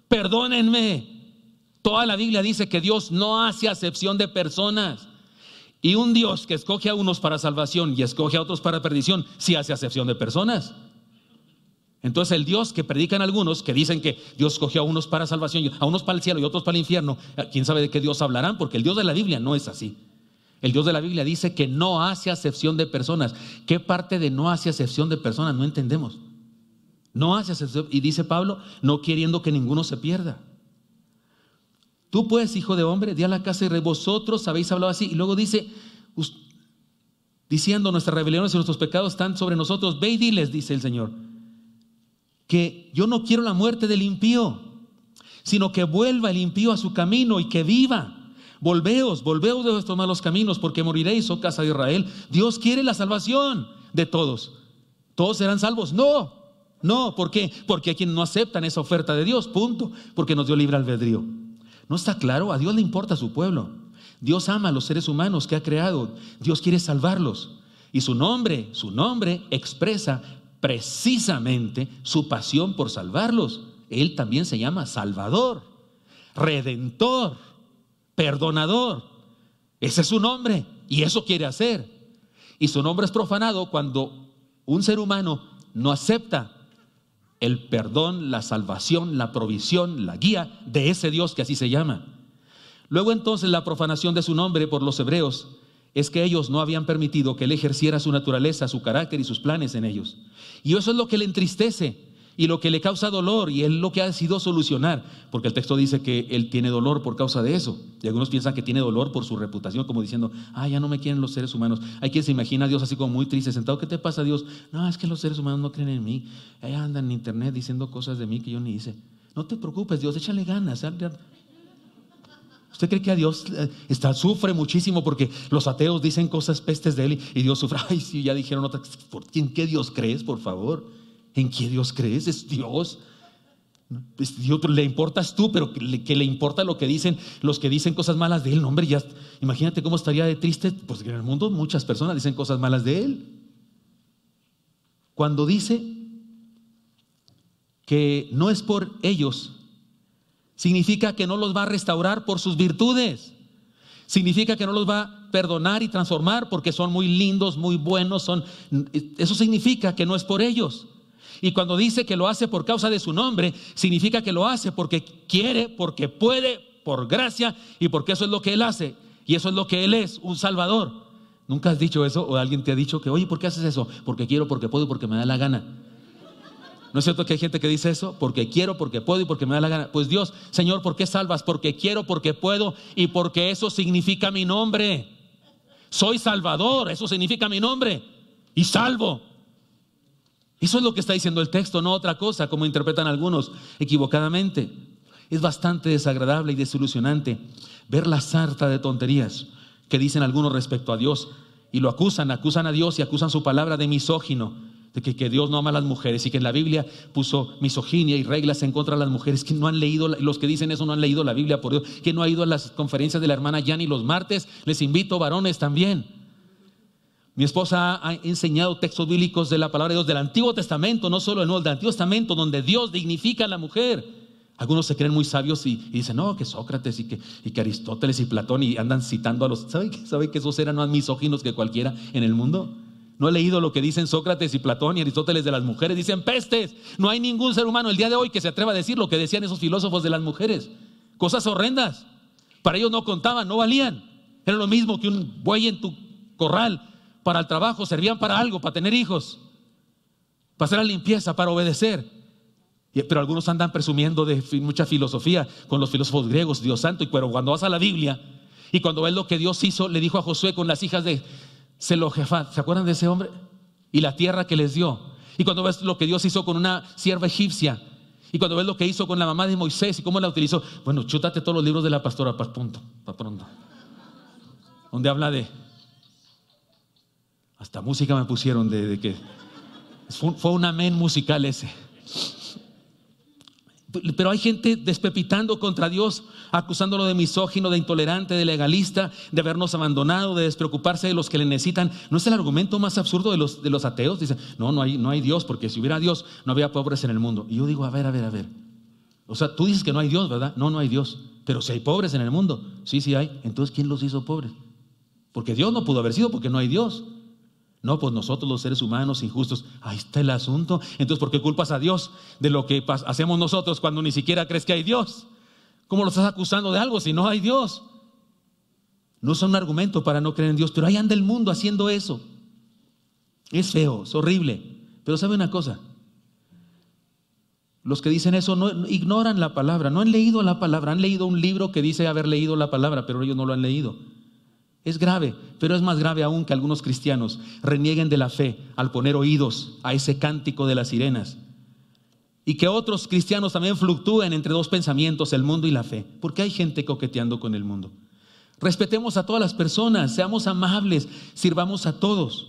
perdónenme. Toda la Biblia dice que Dios no hace acepción de personas. Y un Dios que escoge a unos para salvación y escoge a otros para perdición, sí hace acepción de personas. Entonces el Dios que predican algunos, que dicen que Dios escogió a unos para salvación, a unos para el cielo y otros para el infierno, ¿quién sabe de qué Dios hablarán? Porque el Dios de la Biblia no es así. El Dios de la Biblia dice que no hace acepción de personas. ¿Qué parte de no hace acepción de personas? No entendemos. No hace acepción, y dice Pablo, no queriendo que ninguno se pierda. Tú pues, hijo de hombre, di a la casa de Israel, vosotros habéis hablado así. Y luego dice, diciendo, nuestras rebeliones y nuestros pecados están sobre nosotros. Ve y diles, dice el Señor, que yo no quiero la muerte del impío, sino que vuelva el impío a su camino y que viva. Volveos de vuestros malos caminos, porque moriréis, oh casa de Israel. Dios quiere la salvación de todos. ¿Todos serán salvos? No, ¿por qué? Porque hay quienes no aceptan esa oferta de Dios, punto, porque nos dio libre albedrío. ¿No está claro? A Dios le importa su pueblo. Dios ama a los seres humanos que ha creado. Dios quiere salvarlos. Y su nombre expresa precisamente su pasión por salvarlos. Él también se llama Salvador, Redentor, Perdonador. Ese es su nombre y eso quiere hacer. Y su nombre es profanado cuando un ser humano no acepta el perdón, la salvación, la provisión, la guía de ese Dios que así se llama. Luego entonces la profanación de su nombre por los hebreos es que ellos no habían permitido que él ejerciera su naturaleza, su carácter y sus planes en ellos. Y eso es lo que le entristece y lo que le causa dolor, y él lo que ha decidido solucionar, porque el texto dice que él tiene dolor por causa de eso. Y algunos piensan que tiene dolor por su reputación, como diciendo, ya no me quieren los seres humanos. Hay quien se imagina a Dios así como muy triste, sentado. ¿Qué te pasa, Dios? No, es que los seres humanos no creen en mí. Allá andan en internet diciendo cosas de mí que yo ni hice. No te preocupes, Dios, échale ganas. ¿Usted cree que a Dios sufre muchísimo porque los ateos dicen cosas pestes de él y Dios sufre? Ay, sí, ya dijeron otra. ¿En qué Dios crees, por favor? ¿En qué Dios crees? Es Dios. Dios, le importas tú, pero que le importa lo que dicen los que dicen cosas malas de él. No, hombre, ya imagínate cómo estaría de triste. Pues en el mundo muchas personas dicen cosas malas de él. Cuando dice que no es por ellos, significa que no los va a restaurar por sus virtudes. Significa que no los va a perdonar y transformar porque son muy lindos, muy buenos. Eso significa que no es por ellos. Y cuando dice que lo hace por causa de su nombre, significa que lo hace porque quiere, porque puede, por gracia, y porque eso es lo que él hace. Y eso es lo que él es, un salvador. ¿Nunca has dicho eso? ¿O alguien te ha dicho que, oye, ¿por qué haces eso? Porque quiero, porque puedo y porque me da la gana. ¿No es cierto que hay gente que dice eso? Porque quiero, porque puedo y porque me da la gana. Pues Dios, Señor, ¿por qué salvas? Porque quiero, porque puedo y porque eso significa mi nombre. Soy Salvador, eso significa mi nombre. Y salvo. Eso es lo que está diciendo el texto, no otra cosa, como interpretan algunos equivocadamente. Es bastante desagradable y desilusionante ver la sarta de tonterías que dicen algunos respecto a Dios y lo acusan a Dios y acusan su palabra de misógino, de que Dios no ama a las mujeres y que en la Biblia puso misoginia y reglas en contra de las mujeres, que no han leído, los que dicen eso no han leído la Biblia, por Dios, que no ha ido a las conferencias de la hermana Yani los martes. Les invito, varones, también. Mi esposa ha enseñado textos bíblicos de la palabra de Dios del Antiguo Testamento, no solo del Nuevo, del Antiguo Testamento, donde Dios dignifica a la mujer. Algunos se creen muy sabios y dicen, no, que Sócrates y que Aristóteles y Platón, y andan citando a los... ¿Sabe que esos eran más misóginos que cualquiera en el mundo? No he leído lo que dicen Sócrates y Platón y Aristóteles de las mujeres. Dicen pestes. No hay ningún ser humano el día de hoy que se atreva a decir lo que decían esos filósofos de las mujeres. Cosas horrendas. Para ellos no contaban, no valían. Era lo mismo que un buey en tu corral. Para el trabajo, servían para algo, para tener hijos, para hacer la limpieza, para obedecer. Pero algunos andan presumiendo de mucha filosofía con los filósofos griegos, Dios santo. Pero cuando vas a la Biblia y cuando ves lo que Dios hizo, le dijo a Josué con las hijas de Zelofehad, ¿se acuerdan de ese hombre? Y la tierra que les dio. Y cuando ves lo que Dios hizo con una sierva egipcia, y cuando ves lo que hizo con la mamá de Moisés y cómo la utilizó. Bueno, chútate todos los libros de la pastora para pronto, donde habla de... Hasta música me pusieron de que fue un amén musical ese. Pero hay gente despepitando contra Dios, acusándolo de misógino, de intolerante, de legalista, de habernos abandonado, de despreocuparse de los que le necesitan. ¿No es el argumento más absurdo de los ateos? Dicen, no hay Dios, porque si hubiera Dios no había pobres en el mundo. Y yo digo, a ver. O sea, tú dices que no hay Dios, ¿verdad? No hay Dios. Pero si hay pobres en el mundo, sí hay. Entonces, ¿quién los hizo pobres? Porque Dios no pudo haber sido, porque no hay Dios. No, pues nosotros los seres humanos injustos. Ahí está el asunto. Entonces, ¿por qué culpas a Dios de lo que hacemos nosotros cuando ni siquiera crees que hay Dios? ¿Cómo lo estás acusando de algo si no hay Dios? No es un argumento para no creer en Dios, pero ahí anda el mundo haciendo eso. Es feo, es horrible. Pero ¿sabe una cosa? Los que dicen eso no ignoran la palabra, no han leído la palabra, han leído un libro que dice haber leído la palabra, pero ellos no lo han leído. Es grave, pero es más grave aún que algunos cristianos renieguen de la fe al poner oídos a ese cántico de las sirenas, y que otros cristianos también fluctúen entre dos pensamientos, el mundo y la fe, porque hay gente coqueteando con el mundo. Respetemos a todas las personas, seamos amables, sirvamos a todos,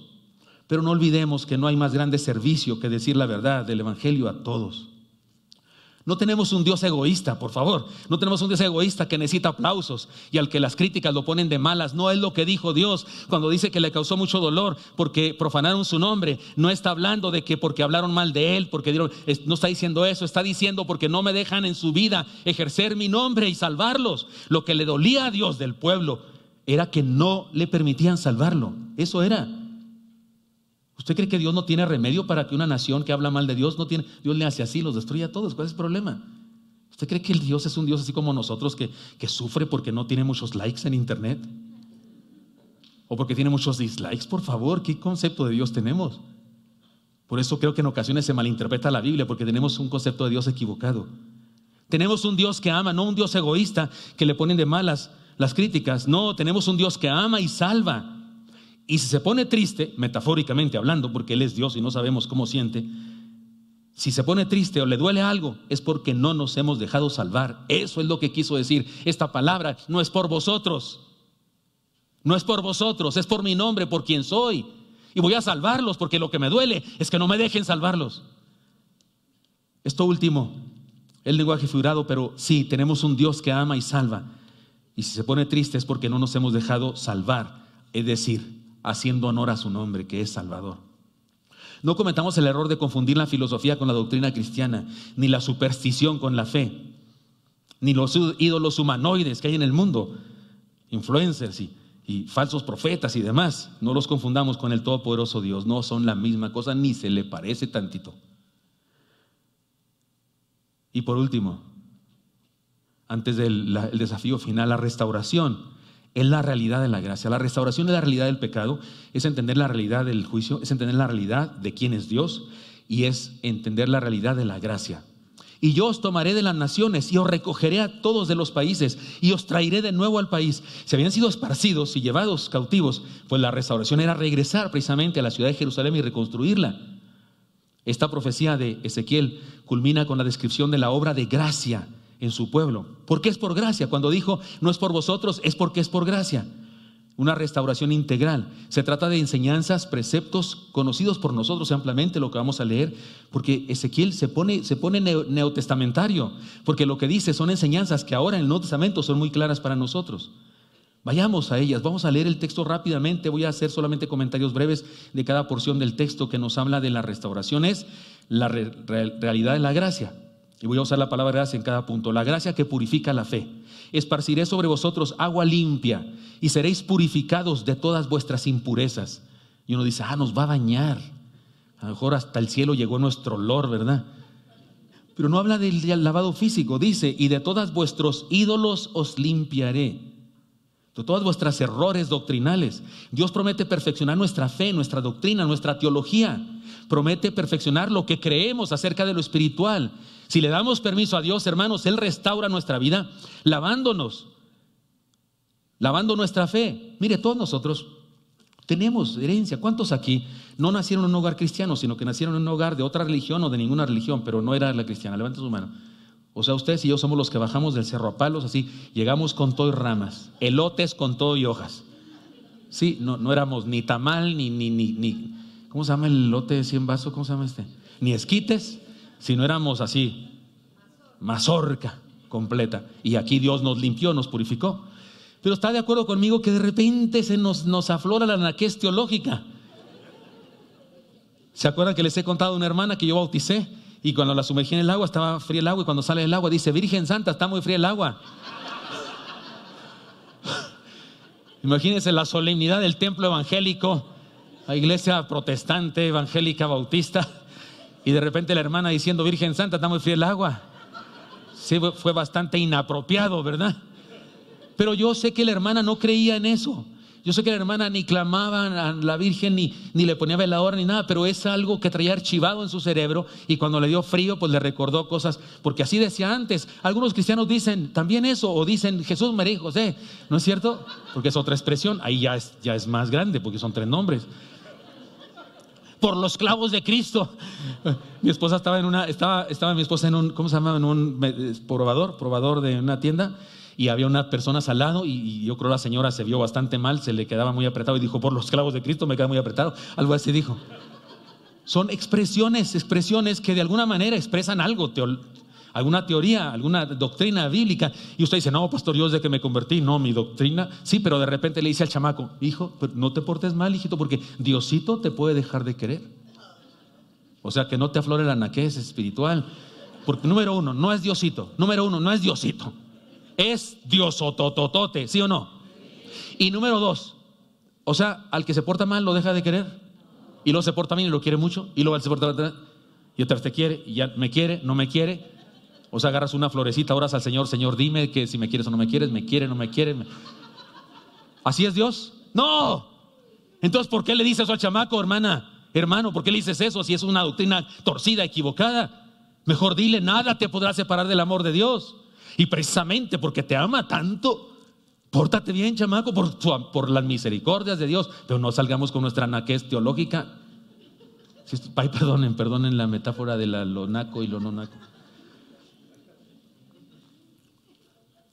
pero no olvidemos que no hay más grande servicio que decir la verdad del evangelio a todos. No tenemos un Dios egoísta, por favor. No tenemos un Dios egoísta que necesita aplausos y al que las críticas lo ponen de malas. No es lo que dijo Dios cuando dice que le causó mucho dolor porque profanaron su nombre. No está hablando de que porque hablaron mal de él, porque dieron, no está diciendo eso. Está diciendo porque no me dejan en su vida ejercer mi nombre y salvarlos. Lo que le dolía a Dios del pueblo era que no le permitían salvarlo. Eso era. ¿Usted cree que Dios no tiene remedio para que una nación que habla mal de Dios no tiene? Dios le hace así, los destruye a todos. ¿Cuál es el problema? ¿Usted cree que el Dios es un Dios así como nosotros que sufre porque no tiene muchos likes en internet? ¿O porque tiene muchos dislikes? Por favor, ¿qué concepto de Dios tenemos? Por eso creo que en ocasiones se malinterpreta la Biblia, porque tenemos un concepto de Dios equivocado. Tenemos un Dios que ama, no un Dios egoísta que le ponen de malas las críticas. No, tenemos un Dios que ama y salva. Y si se pone triste, metafóricamente hablando, porque Él es Dios y no sabemos cómo siente, si se pone triste o le duele algo, es porque no nos hemos dejado salvar. Eso es lo que quiso decir esta palabra. No es por vosotros, no es por vosotros, es por mi nombre, por quien soy. Y voy a salvarlos porque lo que me duele es que no me dejen salvarlos. Esto último, el lenguaje figurado, pero sí, tenemos un Dios que ama y salva. Y si se pone triste es porque no nos hemos dejado salvar, es decir, haciendo honor a su nombre, que es Salvador. No cometamos el error de confundir la filosofía con la doctrina cristiana, ni la superstición con la fe, ni los ídolos humanoides que hay en el mundo, influencers y falsos profetas y demás. No los confundamos con el todopoderoso Dios, no son la misma cosa, ni se le parece tantito. Y por último, antes del desafío final, la restauración es la realidad de la gracia. La restauración es la realidad del pecado, es entender la realidad del juicio, es entender la realidad de quién es Dios y es entender la realidad de la gracia. Y yo os tomaré de las naciones y os recogeré a todos de los países y os traeré de nuevo al país. Si habían sido esparcidos y llevados cautivos, pues la restauración era regresar precisamente a la ciudad de Jerusalén y reconstruirla. Esta profecía de Ezequiel culmina con la descripción de la obra de gracia en su pueblo. ¿Por qué es por gracia? Cuando dijo no es por vosotros, es porque es por gracia. Una restauración integral. Se trata de enseñanzas, preceptos conocidos por nosotros ampliamente, lo que vamos a leer, porque Ezequiel se pone neotestamentario, porque lo que dice son enseñanzas que ahora en el Nuevo Testamento son muy claras para nosotros. Vayamos a ellas, vamos a leer el texto rápidamente, voy a hacer solamente comentarios breves de cada porción del texto que nos habla de la restauración. Es la realidad de la gracia. Y voy a usar la palabra gracia en cada punto. La gracia que purifica la fe. Esparciré sobre vosotros agua limpia y seréis purificados de todas vuestras impurezas. Y uno dice, nos va a bañar. A lo mejor hasta el cielo llegó nuestro olor, ¿verdad? Pero no habla del lavado físico. Dice, y de todos vuestros ídolos os limpiaré. De todos vuestros errores doctrinales. Dios promete perfeccionar nuestra fe, nuestra doctrina, nuestra teología. Promete perfeccionar lo que creemos acerca de lo espiritual. Si le damos permiso a Dios, hermanos, Él restaura nuestra vida lavándonos, lavando nuestra fe. Mire, todos nosotros tenemos herencia. ¿Cuántos aquí no nacieron en un hogar cristiano, sino que nacieron en un hogar de otra religión o de ninguna religión, pero no era la cristiana? Levanten su mano. O sea, ustedes y yo somos los que bajamos del cerro a palos, así, llegamos con todo y ramas, elotes con todo y hojas. Sí, no éramos ni tamal, ni ¿cómo se llama el elote de 100 vasos? ¿Cómo se llama este? Ni esquites, sino éramos así, mazorca completa. Y aquí Dios nos limpió, nos purificó. Pero está de acuerdo conmigo que de repente se nos aflora la naquez teológica. ¿Se acuerdan que les he contado de una hermana que yo bauticé? Y cuando la sumergí en el agua estaba fría el agua, y cuando sale del agua dice: Virgen Santa, está muy fría el agua. Imagínense la solemnidad del templo evangélico, la iglesia protestante, evangélica, bautista, y de repente la hermana diciendo: Virgen Santa, está muy fría el agua. Sí, fue bastante inapropiado, ¿verdad? Pero yo sé que la hermana no creía en eso. Yo sé que la hermana ni clamaba a la Virgen, ni le ponía veladora, ni nada, pero es algo que traía archivado en su cerebro, y cuando le dio frío, pues le recordó cosas, porque así decía antes. Algunos cristianos dicen también eso, o dicen: Jesús, María y José, ¿no es cierto? Porque es otra expresión, ahí ya es más grande, porque son 3 nombres. Por los clavos de Cristo. Mi esposa estaba mi esposa en un, ¿cómo se llama? En un probador de una tienda. Y había unas personas al lado, y yo creo la señora se vio bastante mal, se le quedaba muy apretado y dijo: por los clavos de Cristo me queda muy apretado. Algo así dijo. Son expresiones que de alguna manera expresan algo, alguna teoría, alguna doctrina bíblica. Y usted dice: no, pastor, yo desde que me convertí, no, mi doctrina. Sí, pero de repente le dice al chamaco: hijo, pero no te portes mal, hijito, porque Diosito te puede dejar de querer. O sea, que no te aflore la naquez espiritual. Porque número uno, no es Diosito. Es Diosotototote, ¿sí o no? Y número 2, o sea, al que se porta mal lo deja de querer, y luego se porta bien y lo quiere mucho, y luego se porta mal y otra vez te quiere, y ya me quiere, no me quiere. O sea, agarras una florecita, oras al Señor: Señor, dime que si me quieres o no me quieres, me quiere, no me quiere. ¿Así es Dios? ¡No! Entonces, ¿por qué le dices eso al chamaco, hermano? ¿Por qué le dices eso si es una doctrina torcida, equivocada? Mejor dile: nada te podrá separar del amor de Dios. Y precisamente porque te ama tanto, pórtate bien, chamaco, por las misericordias de Dios. Pero no salgamos con nuestra naquez teológica. Ay, perdonen la metáfora de lo naco y lo no naco.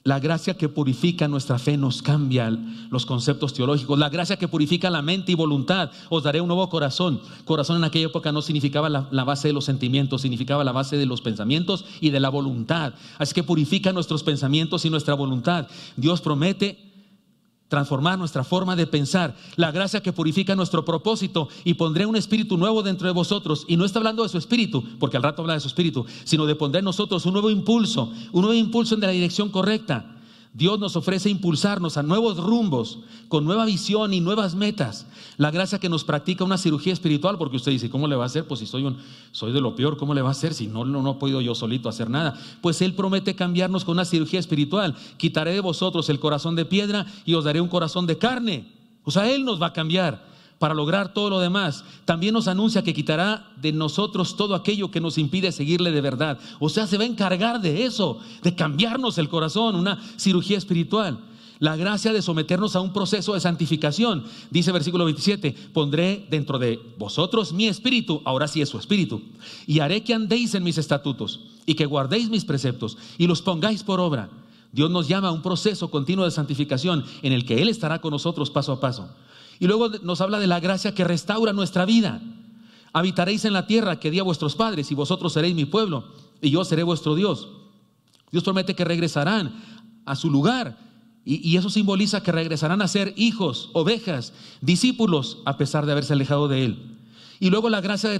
La gracia que purifica nuestra fe nos cambia los conceptos teológicos. La gracia que purifica la mente y voluntad. Os daré un nuevo corazón. Corazón en aquella época no significaba la base de los sentimientos, significaba la base de los pensamientos y de la voluntad. Así que purifica nuestros pensamientos y nuestra voluntad. Dios promete transformar nuestra forma de pensar. La gracia que purifica nuestro propósito: y pondré un espíritu nuevo dentro de vosotros. Y no está hablando de su espíritu, porque al rato habla de su espíritu, sino de pondré en nosotros un nuevo impulso en la dirección correcta. Dios nos ofrece impulsarnos a nuevos rumbos, con nueva visión y nuevas metas. La gracia que nos practica una cirugía espiritual, porque usted dice: ¿cómo le va a hacer? Pues si soy de lo peor, ¿cómo le va a hacer? Si no he podido yo solito hacer nada. Pues Él promete cambiarnos con una cirugía espiritual. Quitaré de vosotros el corazón de piedra y os daré un corazón de carne. O sea, Él nos va a cambiar para lograr todo lo demás. También nos anuncia que quitará de nosotros todo aquello que nos impide seguirle de verdad. O sea, se va a encargar de eso, de cambiarnos el corazón, una cirugía espiritual. La gracia de someternos a un proceso de santificación. Dice versículo 27: pondré dentro de vosotros mi espíritu, ahora sí es su espíritu, y haré que andéis en mis estatutos y que guardéis mis preceptos y los pongáis por obra. Dios nos llama a un proceso continuo de santificación en el que Él estará con nosotros paso a paso. Y luego nos habla de la gracia que restaura nuestra vida. Habitaréis en la tierra que di a vuestros padres, y vosotros seréis mi pueblo, y yo seré vuestro Dios. Dios promete que regresarán a su lugar, y eso simboliza que regresarán a ser hijos, ovejas, discípulos, a pesar de haberse alejado de Él. Y luego la gracia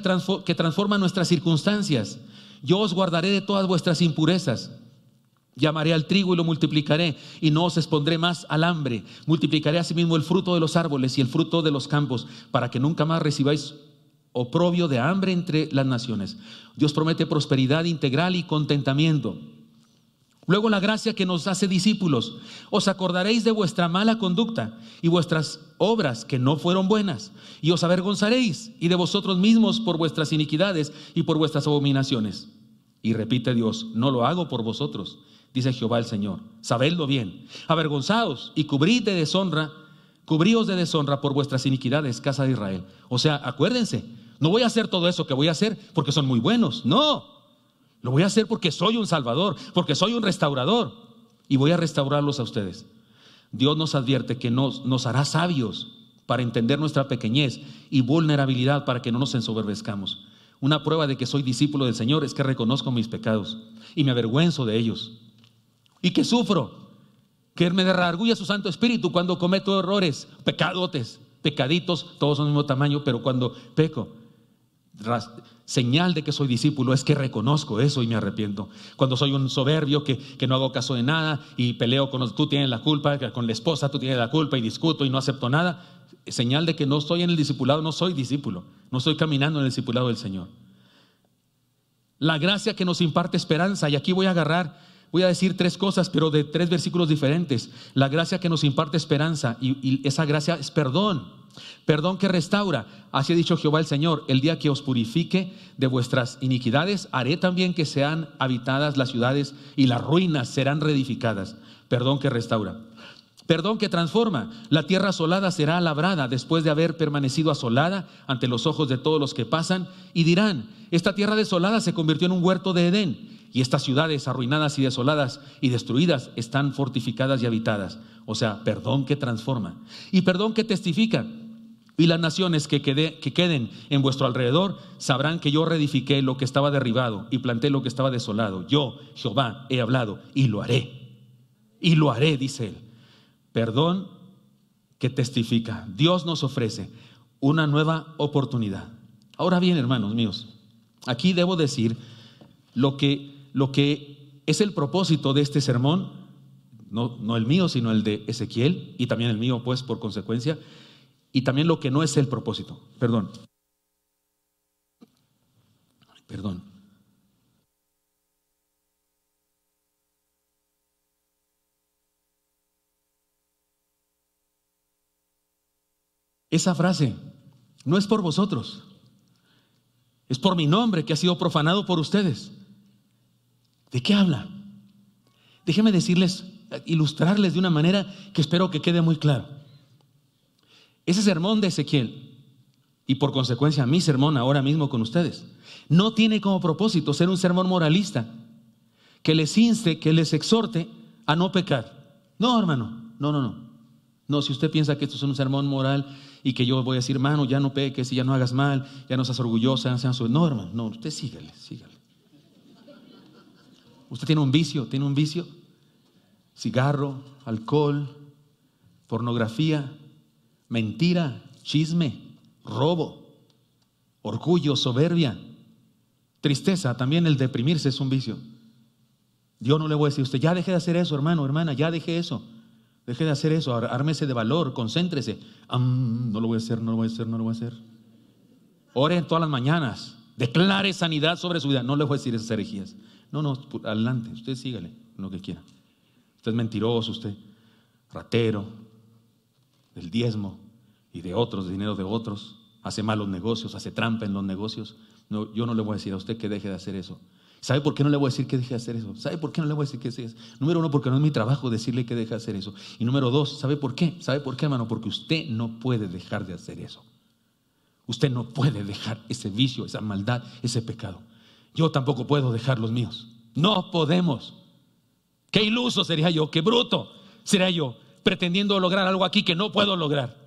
que transforma nuestras circunstancias. Yo os guardaré de todas vuestras impurezas. Llamaré al trigo y lo multiplicaré, y no os expondré más al hambre. Multiplicaré asimismo el fruto de los árboles y el fruto de los campos, para que nunca más recibáis oprobio de hambre entre las naciones. Dios promete prosperidad integral y contentamiento. Luego la gracia que nos hace discípulos. Os acordaréis de vuestra mala conducta y vuestras obras que no fueron buenas, y os avergonzaréis y de vosotros mismos por vuestras iniquidades y por vuestras abominaciones. Y repite Dios: no lo hago por vosotros, dice Jehová el Señor. Sabedlo bien. Avergonzaos y cubríos de deshonra por vuestras iniquidades, casa de Israel. O sea, acuérdense, no voy a hacer todo eso que voy a hacer porque son muy buenos. No, lo voy a hacer porque soy un salvador, porque soy un restaurador, y voy a restaurarlos a ustedes. Dios nos advierte que nos hará sabios para entender nuestra pequeñez y vulnerabilidad, para que no nos ensoberbezcamos. Una prueba de que soy discípulo del Señor es que reconozco mis pecados y me avergüenzo de ellos. Y que sufro, que me redarguye su Santo Espíritu cuando cometo errores, pecadotes, pecaditos, todos son del mismo tamaño, pero cuando peco, señal de que soy discípulo es que reconozco eso y me arrepiento. Cuando soy un soberbio que no hago caso de nada y peleo con tú tienes la culpa, con la esposa tú tienes la culpa y discuto y no acepto nada, señal de que no estoy en el discipulado, no soy discípulo, no estoy caminando en el discipulado del Señor. La gracia que nos imparte esperanza, y aquí voy a decir 3 cosas, pero de 3 versículos diferentes. La gracia que nos imparte esperanza, y esa gracia es perdón. Perdón que restaura. Así ha dicho Jehová el Señor: el día que os purifique de vuestras iniquidades, haré también que sean habitadas las ciudades y las ruinas serán reedificadas. Perdón que restaura. Perdón que transforma. La tierra asolada será labrada después de haber permanecido asolada ante los ojos de todos los que pasan, y dirán: esta tierra desolada se convirtió en un huerto de Edén, y estas ciudades arruinadas y desoladas y destruidas están fortificadas y habitadas. O sea, perdón que transforma. Y perdón que testifica. Y las naciones que queden en vuestro alrededor sabrán que yo reedifiqué lo que estaba derribado y planté lo que estaba desolado. Yo, Jehová, he hablado y lo haré. Y lo haré, dice él. Perdón que testifica. Dios nos ofrece una nueva oportunidad. Ahora bien, hermanos míos, aquí debo decir lo que es el propósito de este sermón, no el mío, sino el de Ezequiel, y también el mío, pues, por consecuencia, y también lo que no es el propósito. Perdón. Esa frase no es por vosotros, es por mi nombre que ha sido profanado por ustedes. ¿De qué habla? Déjenme decirles, ilustrarles de una manera que espero que quede muy claro. Ese sermón de Ezequiel, y por consecuencia mi sermón ahora mismo con ustedes, no tiene como propósito ser un sermón moralista que les inste, que les exhorte a no pecar. No, hermano, no, si usted piensa que esto es un sermón moral y que yo voy a decir: hermano, ya no peques y ya no hagas mal, ya no seas orgullosa, no, hermano, no, usted sígale. Usted tiene un vicio, cigarro, alcohol, pornografía, mentira, chisme, robo, orgullo, soberbia, tristeza. También el deprimirse es un vicio. Yo no le voy a decir a usted: ya deje de hacer eso, hermano, hermana, ya deje eso. Deje de hacer eso, ármese de valor, concéntrese. No lo voy a hacer. Ore todas las mañanas, declare sanidad sobre su vida. No le voy a decir esas herejías. No, adelante, usted sígale lo que quiera. Usted es mentiroso, usted ratero, del diezmo y de otros, de dinero de otros, hace malos negocios, hace trampa en los negocios. No, yo no le voy a decir a usted que deje de hacer eso. ¿Sabe por qué no le voy a decir que deje de hacer eso? ¿Sabe por qué no le voy a decir que deje de hacer eso? Número 1, porque no es mi trabajo decirle que deje de hacer eso. Y número 2, ¿sabe por qué? ¿Sabe por qué, hermano? Porque usted no puede dejar de hacer eso. Usted no puede dejar ese vicio, esa maldad, ese pecado. Yo tampoco puedo dejar los míos. No podemos. Qué iluso sería yo, qué bruto sería yo, pretendiendo lograr algo aquí que no puedo lograr.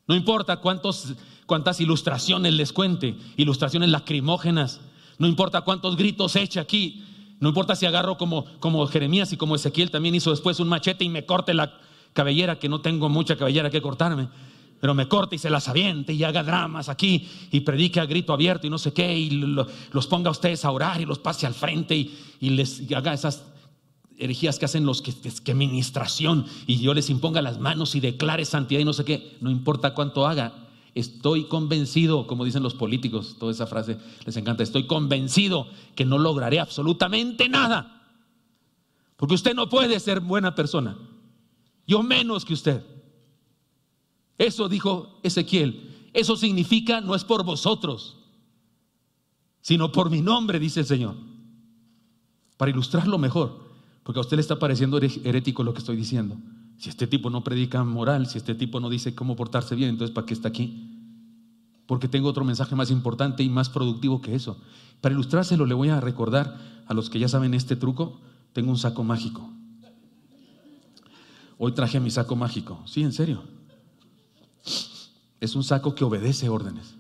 No importa cuántas ilustraciones les cuente, ilustraciones lacrimógenas. No importa cuántos gritos eche aquí. No importa si agarro como Jeremías y como Ezequiel también hizo después un machete y me corte la cabellera, que no tengo mucha cabellera que cortarme, pero me corte y se las aviente y haga dramas aquí y predique a grito abierto y no sé qué, y los ponga a ustedes a orar y los pase al frente y les haga esas herejías que hacen los que ministración, y yo les imponga las manos y declare santidad y no sé qué. No importa cuánto haga, estoy convencido, como dicen los políticos, toda esa frase les encanta: estoy convencido que no lograré absolutamente nada, porque usted no puede ser buena persona, yo menos que usted. Eso dijo Ezequiel. Eso significa: no es por vosotros, sino por mi nombre, dice el Señor. Para ilustrarlo mejor, porque a usted le está pareciendo herético lo que estoy diciendo. Si este tipo no predica moral, si este tipo no dice cómo portarse bien, entonces ¿para qué está aquí? Porque tengo otro mensaje más importante y más productivo que eso. Para ilustrárselo, le voy a recordar a los que ya saben este truco: tengo un saco mágico. Hoy traje mi saco mágico. Sí, en serio. Es un saco que obedece órdenes.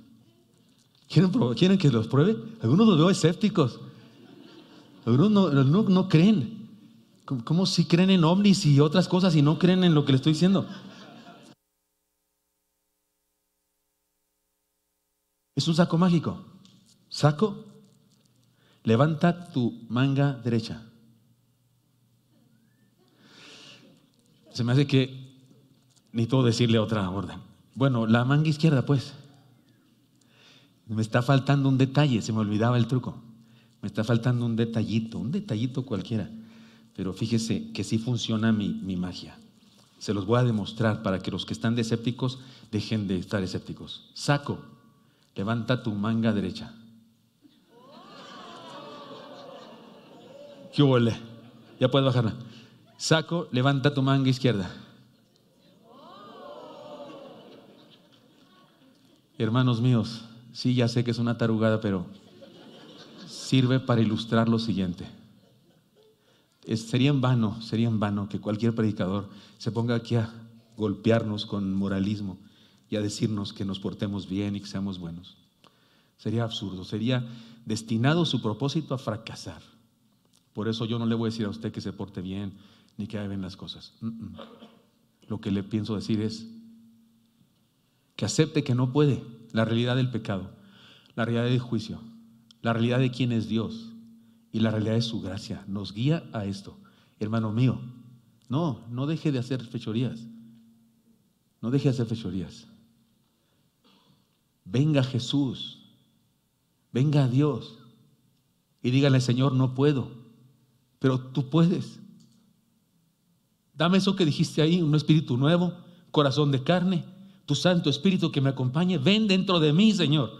¿Quieren que los pruebe? Algunos los veo escépticos. Algunos no creen. ¿Cómo si creen en ovnis y otras cosas y no creen en lo que les estoy diciendo? Es un saco mágico. Saco, levanta tu manga derecha. Se me hace que necesito decirle otra orden. Bueno, la manga izquierda, pues. Me está faltando un detalle, se me olvidaba el truco. Me está faltando un detallito cualquiera. Pero fíjese que sí funciona mi magia. Se los voy a demostrar para que los que están de escépticos dejen de estar escépticos. Saco, levanta tu manga derecha. ¿Qué huele? Ya puedes bajarla. Saco, levanta tu manga izquierda. Hermanos míos, sí, ya sé que es una tarugada, pero sirve para ilustrar lo siguiente. Sería en vano que cualquier predicador se ponga aquí a golpearnos con moralismo y a decirnos que nos portemos bien y que seamos buenos. Sería absurdo, sería destinado su propósito a fracasar. Por eso yo no le voy a decir a usted que se porte bien ni que haga bien las cosas. Lo que le pienso decir es que acepte que no puede. La realidad del pecado, la realidad del juicio, la realidad de quién es Dios y la realidad de su gracia nos guía a esto. Hermano mío, no deje de hacer fechorías. No deje de hacer fechorías. Venga Jesús, venga a Dios y dígale: Señor, no puedo, pero tú puedes. Dame eso que dijiste ahí, un espíritu nuevo, corazón de carne, tu Santo Espíritu que me acompañe. Ven dentro de mí, Señor,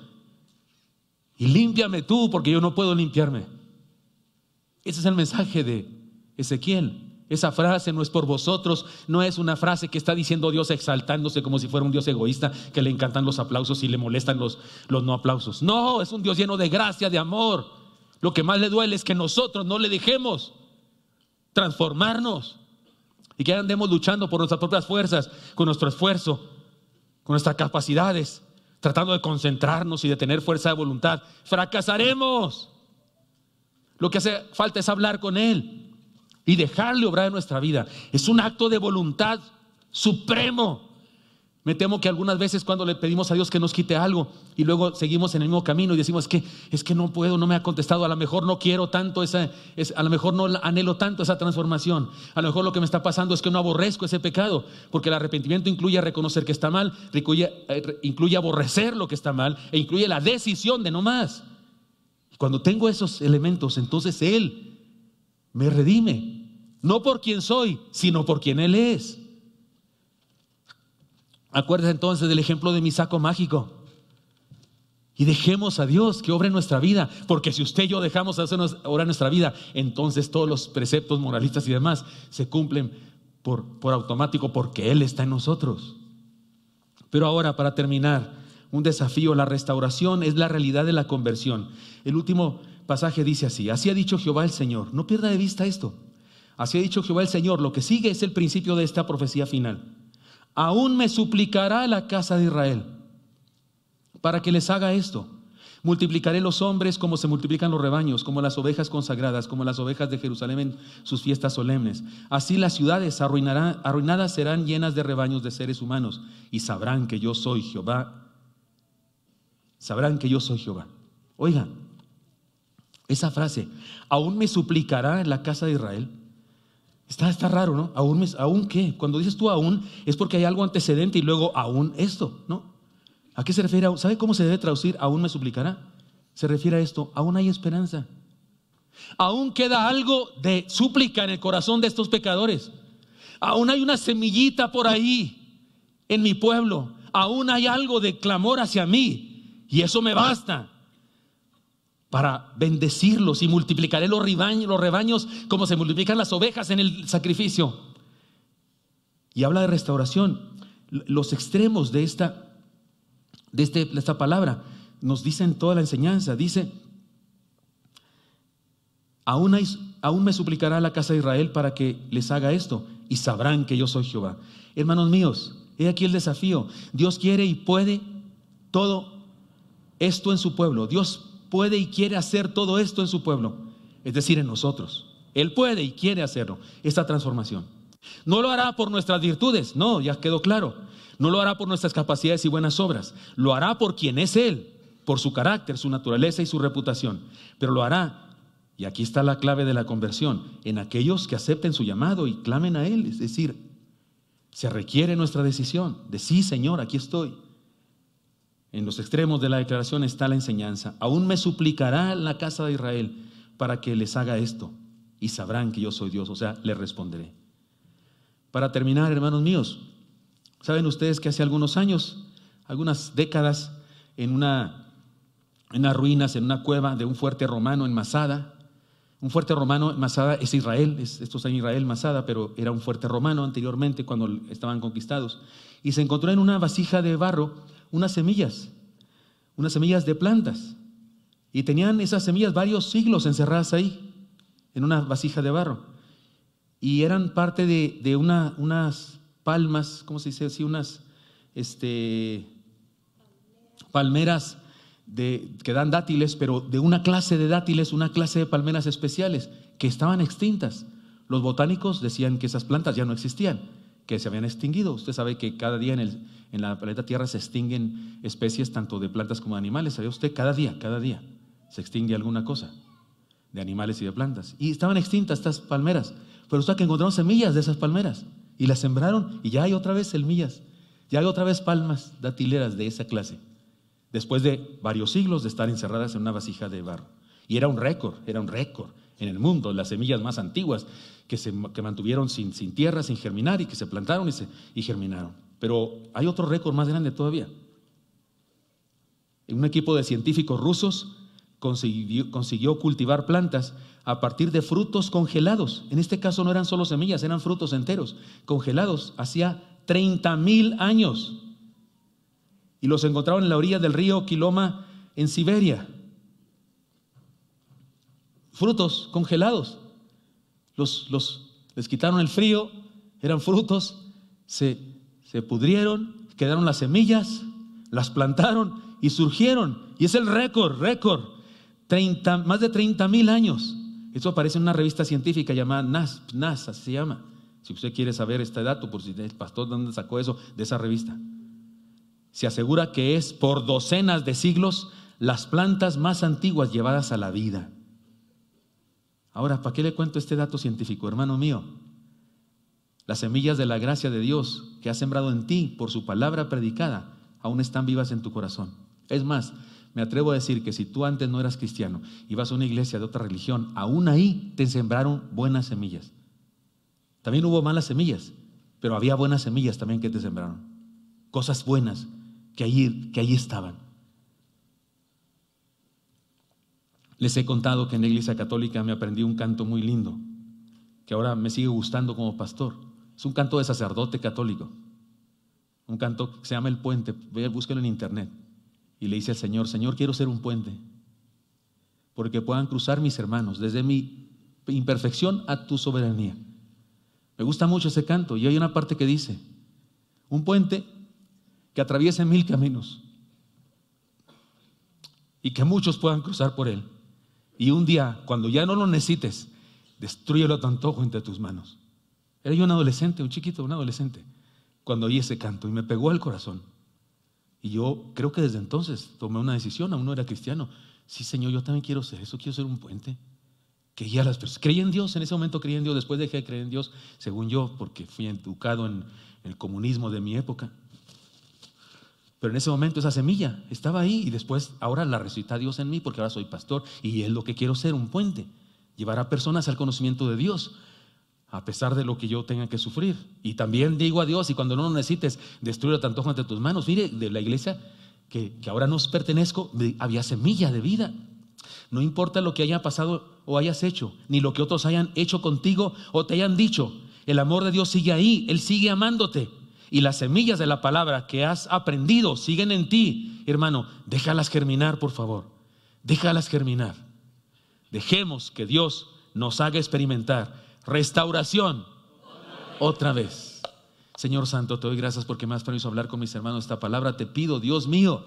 y límpiame tú, porque yo no puedo limpiarme. Ese es el mensaje de Ezequiel. Esa frase no es por vosotros, no es una frase que está diciendo Dios exaltándose como si fuera un Dios egoísta que le encantan los aplausos y le molestan los no aplausos. No, es un Dios lleno de gracia, de amor. Lo que más le duele es que nosotros no le dejemos transformarnos y que andemos luchando por nuestras propias fuerzas, con nuestro esfuerzo, con nuestras capacidades, tratando de concentrarnos y de tener fuerza de voluntad. Fracasaremos. Lo que hace falta es hablar con Él y dejarle obrar en nuestra vida. Es un acto de voluntad supremo. Me temo que algunas veces cuando le pedimos a Dios que nos quite algo y luego seguimos en el mismo camino y decimos es que no puedo, no me ha contestado, a lo mejor no quiero tanto a lo mejor no anhelo tanto esa transformación, a lo mejor lo que me está pasando es que no aborrezco ese pecado, porque el arrepentimiento incluye reconocer que está mal, incluye aborrecer lo que está mal e incluye la decisión de no más. Cuando tengo esos elementos, entonces Él me redime, no por quien soy, sino por quien Él es. Acuérdese entonces del ejemplo de mi saco mágico y dejemos a Dios que obre en nuestra vida, porque si usted y yo dejamos a Dios obrar en nuestra vida, entonces todos los preceptos moralistas y demás se cumplen por automático, porque Él está en nosotros. Pero ahora, para terminar, un desafío: la restauración es la realidad de la conversión. El último pasaje dice así: así ha dicho Jehová el Señor. No pierda de vista esto. Así ha dicho Jehová el Señor. Lo que sigue es el principio de esta profecía final. Aún me suplicará la casa de Israel para que les haga esto. Multiplicaré los hombres como se multiplican los rebaños, como las ovejas consagradas, como las ovejas de Jerusalén en sus fiestas solemnes. Así las ciudades arruinadas serán llenas de rebaños de seres humanos, y sabrán que yo soy Jehová. Sabrán que yo soy Jehová. Oigan, esa frase, aún me suplicará la casa de Israel. Está raro, ¿no? ¿Aún qué? Cuando dices tú aún, es porque hay algo antecedente y luego aún esto, ¿no? ¿A qué se refiere? ¿Sabe cómo se debe traducir aún me suplicará? Se refiere a esto: aún hay esperanza. Aún queda algo de súplica en el corazón de estos pecadores. Aún hay una semillita por ahí en mi pueblo. Aún hay algo de clamor hacia mí, y eso me basta para bendecirlos, y multiplicaré los rebaños como se multiplican las ovejas en el sacrificio. Y habla de restauración. Los extremos de esta palabra nos dicen toda la enseñanza. Dice: aún me suplicará la casa de Israel para que les haga esto, y sabrán que yo soy Jehová. Hermanos míos, he aquí el desafío. Dios quiere y puede todo esto en su pueblo. Dios puede y quiere hacer todo esto en su pueblo, es decir, en nosotros. Él puede y quiere hacerlo, esta transformación. No lo hará por nuestras virtudes, no, ya quedó claro. No lo hará por nuestras capacidades y buenas obras. Lo hará por quien es Él, por su carácter, su naturaleza y su reputación. Pero lo hará, y aquí está la clave de la conversión, en aquellos que acepten su llamado y clamen a Él. Es decir, se requiere nuestra decisión de sí, Señor, aquí estoy. En los extremos de la declaración está la enseñanza. Aún me suplicará la casa de Israel para que les haga esto, y sabrán que yo soy Dios, o sea, les responderé. Para terminar, hermanos míos, saben ustedes que hace algunos años, algunas décadas, en unas ruinas, en una cueva de un fuerte romano en Masada. Un fuerte romano en Masada es Israel, esto está en Israel, Masada, pero era un fuerte romano anteriormente cuando estaban conquistados. Y se encontró en una vasija de barro unas semillas de plantas. Y tenían esas semillas varios siglos encerradas ahí, en una vasija de barro. Y eran parte de unas palmas, ¿cómo se dice así? Unas palmeras que dan dátiles, pero de una clase de dátiles, una clase de palmeras especiales que estaban extintas. Los botánicos decían que esas plantas ya no existían, que se habían extinguido. Usted sabe que cada día en la planeta Tierra se extinguen especies tanto de plantas como de animales. ¿Sabía usted? Cada día se extingue alguna cosa de animales y de plantas. Y estaban extintas estas palmeras, pero usted que encontraron semillas de esas palmeras y las sembraron y ya hay otra vez semillas, ya hay otra vez palmas datileras de esa clase, después de varios siglos de estar encerradas en una vasija de barro. Y era un récord en el mundo, las semillas más antiguas que mantuvieron sin tierra, sin germinar, y que se plantaron y germinaron. Pero hay otro récord más grande todavía. Un equipo de científicos rusos consiguió cultivar plantas a partir de frutos congelados. En este caso no eran solo semillas, eran frutos enteros, congelados hacía 30,000 años. Y los encontraron en la orilla del río Kiloma, en Siberia. Frutos congelados. Les quitaron el frío, eran frutos, se pudrieron, quedaron las semillas, las plantaron y surgieron. Y es el récord. Más de 30,000 años. Esto aparece en una revista científica llamada NAS, así se llama. Si usted quiere saber este dato, por si el pastor dónde sacó eso, de esa revista. Se asegura que es por docenas de siglos las plantas más antiguas llevadas a la vida. Ahora, ¿para qué le cuento este dato científico, hermano mío? Las semillas de la gracia de Dios que ha sembrado en ti por su palabra predicada aún están vivas en tu corazón. Es más, me atrevo a decir que si tú antes no eras cristiano, ibas a una iglesia de otra religión, aún ahí te sembraron buenas semillas. También hubo malas semillas, pero había buenas semillas también que te sembraron. Cosas buenas que allí estaban. Les he contado que en la iglesia católica me aprendí un canto muy lindo, que ahora me sigue gustando como pastor. Es un canto de sacerdote católico. Un canto que se llama El Puente. Búsquelo en internet. Y le dice al Señor: Señor, quiero ser un puente, porque puedan cruzar mis hermanos desde mi imperfección a tu soberanía. Me gusta mucho ese canto. Y hay una parte que dice: un puente que atraviese 1000 caminos y que muchos puedan cruzar por él. Y un día, cuando ya no lo necesites, destrúyelo a tu antojo entre tus manos. Era yo un adolescente, un adolescente, cuando oí ese canto, y me pegó al corazón. Y yo creo que desde entonces tomé una decisión. Aún no era cristiano. Sí, Señor, yo también quiero ser eso, quiero ser un puente que guía a las personas. Creí en Dios, en ese momento creí en Dios. Después dejé de creer en Dios, según yo, porque fui educado en el comunismo de mi época. Pero en ese momento esa semilla estaba ahí, y después ahora la resucita Dios en mí, porque ahora soy pastor y es lo que quiero ser, un puente, llevar a personas al conocimiento de Dios a pesar de lo que yo tenga que sufrir. Y también digo a Dios: y cuando no lo necesites, destruye a tu antojo entre tus manos. Mire, de la iglesia que ahora nos pertenezco, había semilla de vida. No importa lo que haya pasado o hayas hecho, ni lo que otros hayan hecho contigo o te hayan dicho, el amor de Dios sigue ahí, Él sigue amándote. Y las semillas de la palabra que has aprendido siguen en ti, hermano. Déjalas germinar, por favor. Déjalas germinar. Dejemos que Dios nos haga experimentar restauración otra vez. Señor Santo, te doy gracias porque me has permitido hablar con mis hermanos esta palabra. Te pido, Dios mío,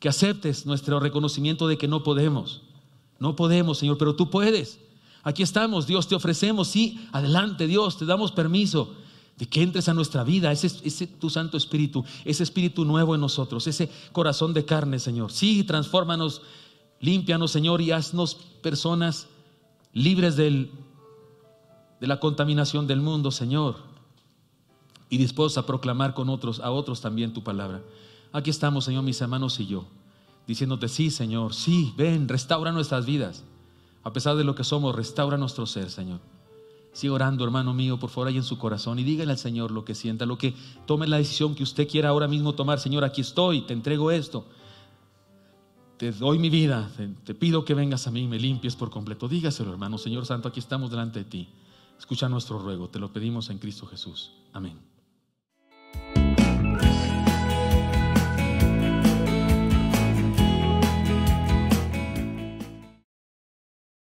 que aceptes nuestro reconocimiento de que no podemos, Señor, pero tú puedes. Aquí estamos, Dios, te ofrecemos, sí, adelante, Dios, te damos permiso de que entres a nuestra vida, ese tu Santo Espíritu, ese Espíritu nuevo en nosotros, ese corazón de carne, Señor. Sí, transfórmanos, límpianos, Señor, y haznos personas libres de la contaminación del mundo, Señor, y dispuestos a proclamar a otros también tu palabra. Aquí estamos, Señor, mis hermanos y yo, diciéndote, sí, Señor, sí, ven, restaura nuestras vidas. A pesar de lo que somos, restaura nuestro ser, Señor. Sigue orando, hermano mío, por favor, ahí en su corazón, y dígale al Señor lo que sienta, lo que tome la decisión que usted quiera ahora mismo tomar. Señor, aquí estoy, te entrego esto, te doy mi vida, te pido que vengas a mí y me limpies por completo. Dígaselo, hermano. Señor Santo, aquí estamos delante de ti. Escucha nuestro ruego, te lo pedimos en Cristo Jesús. Amén.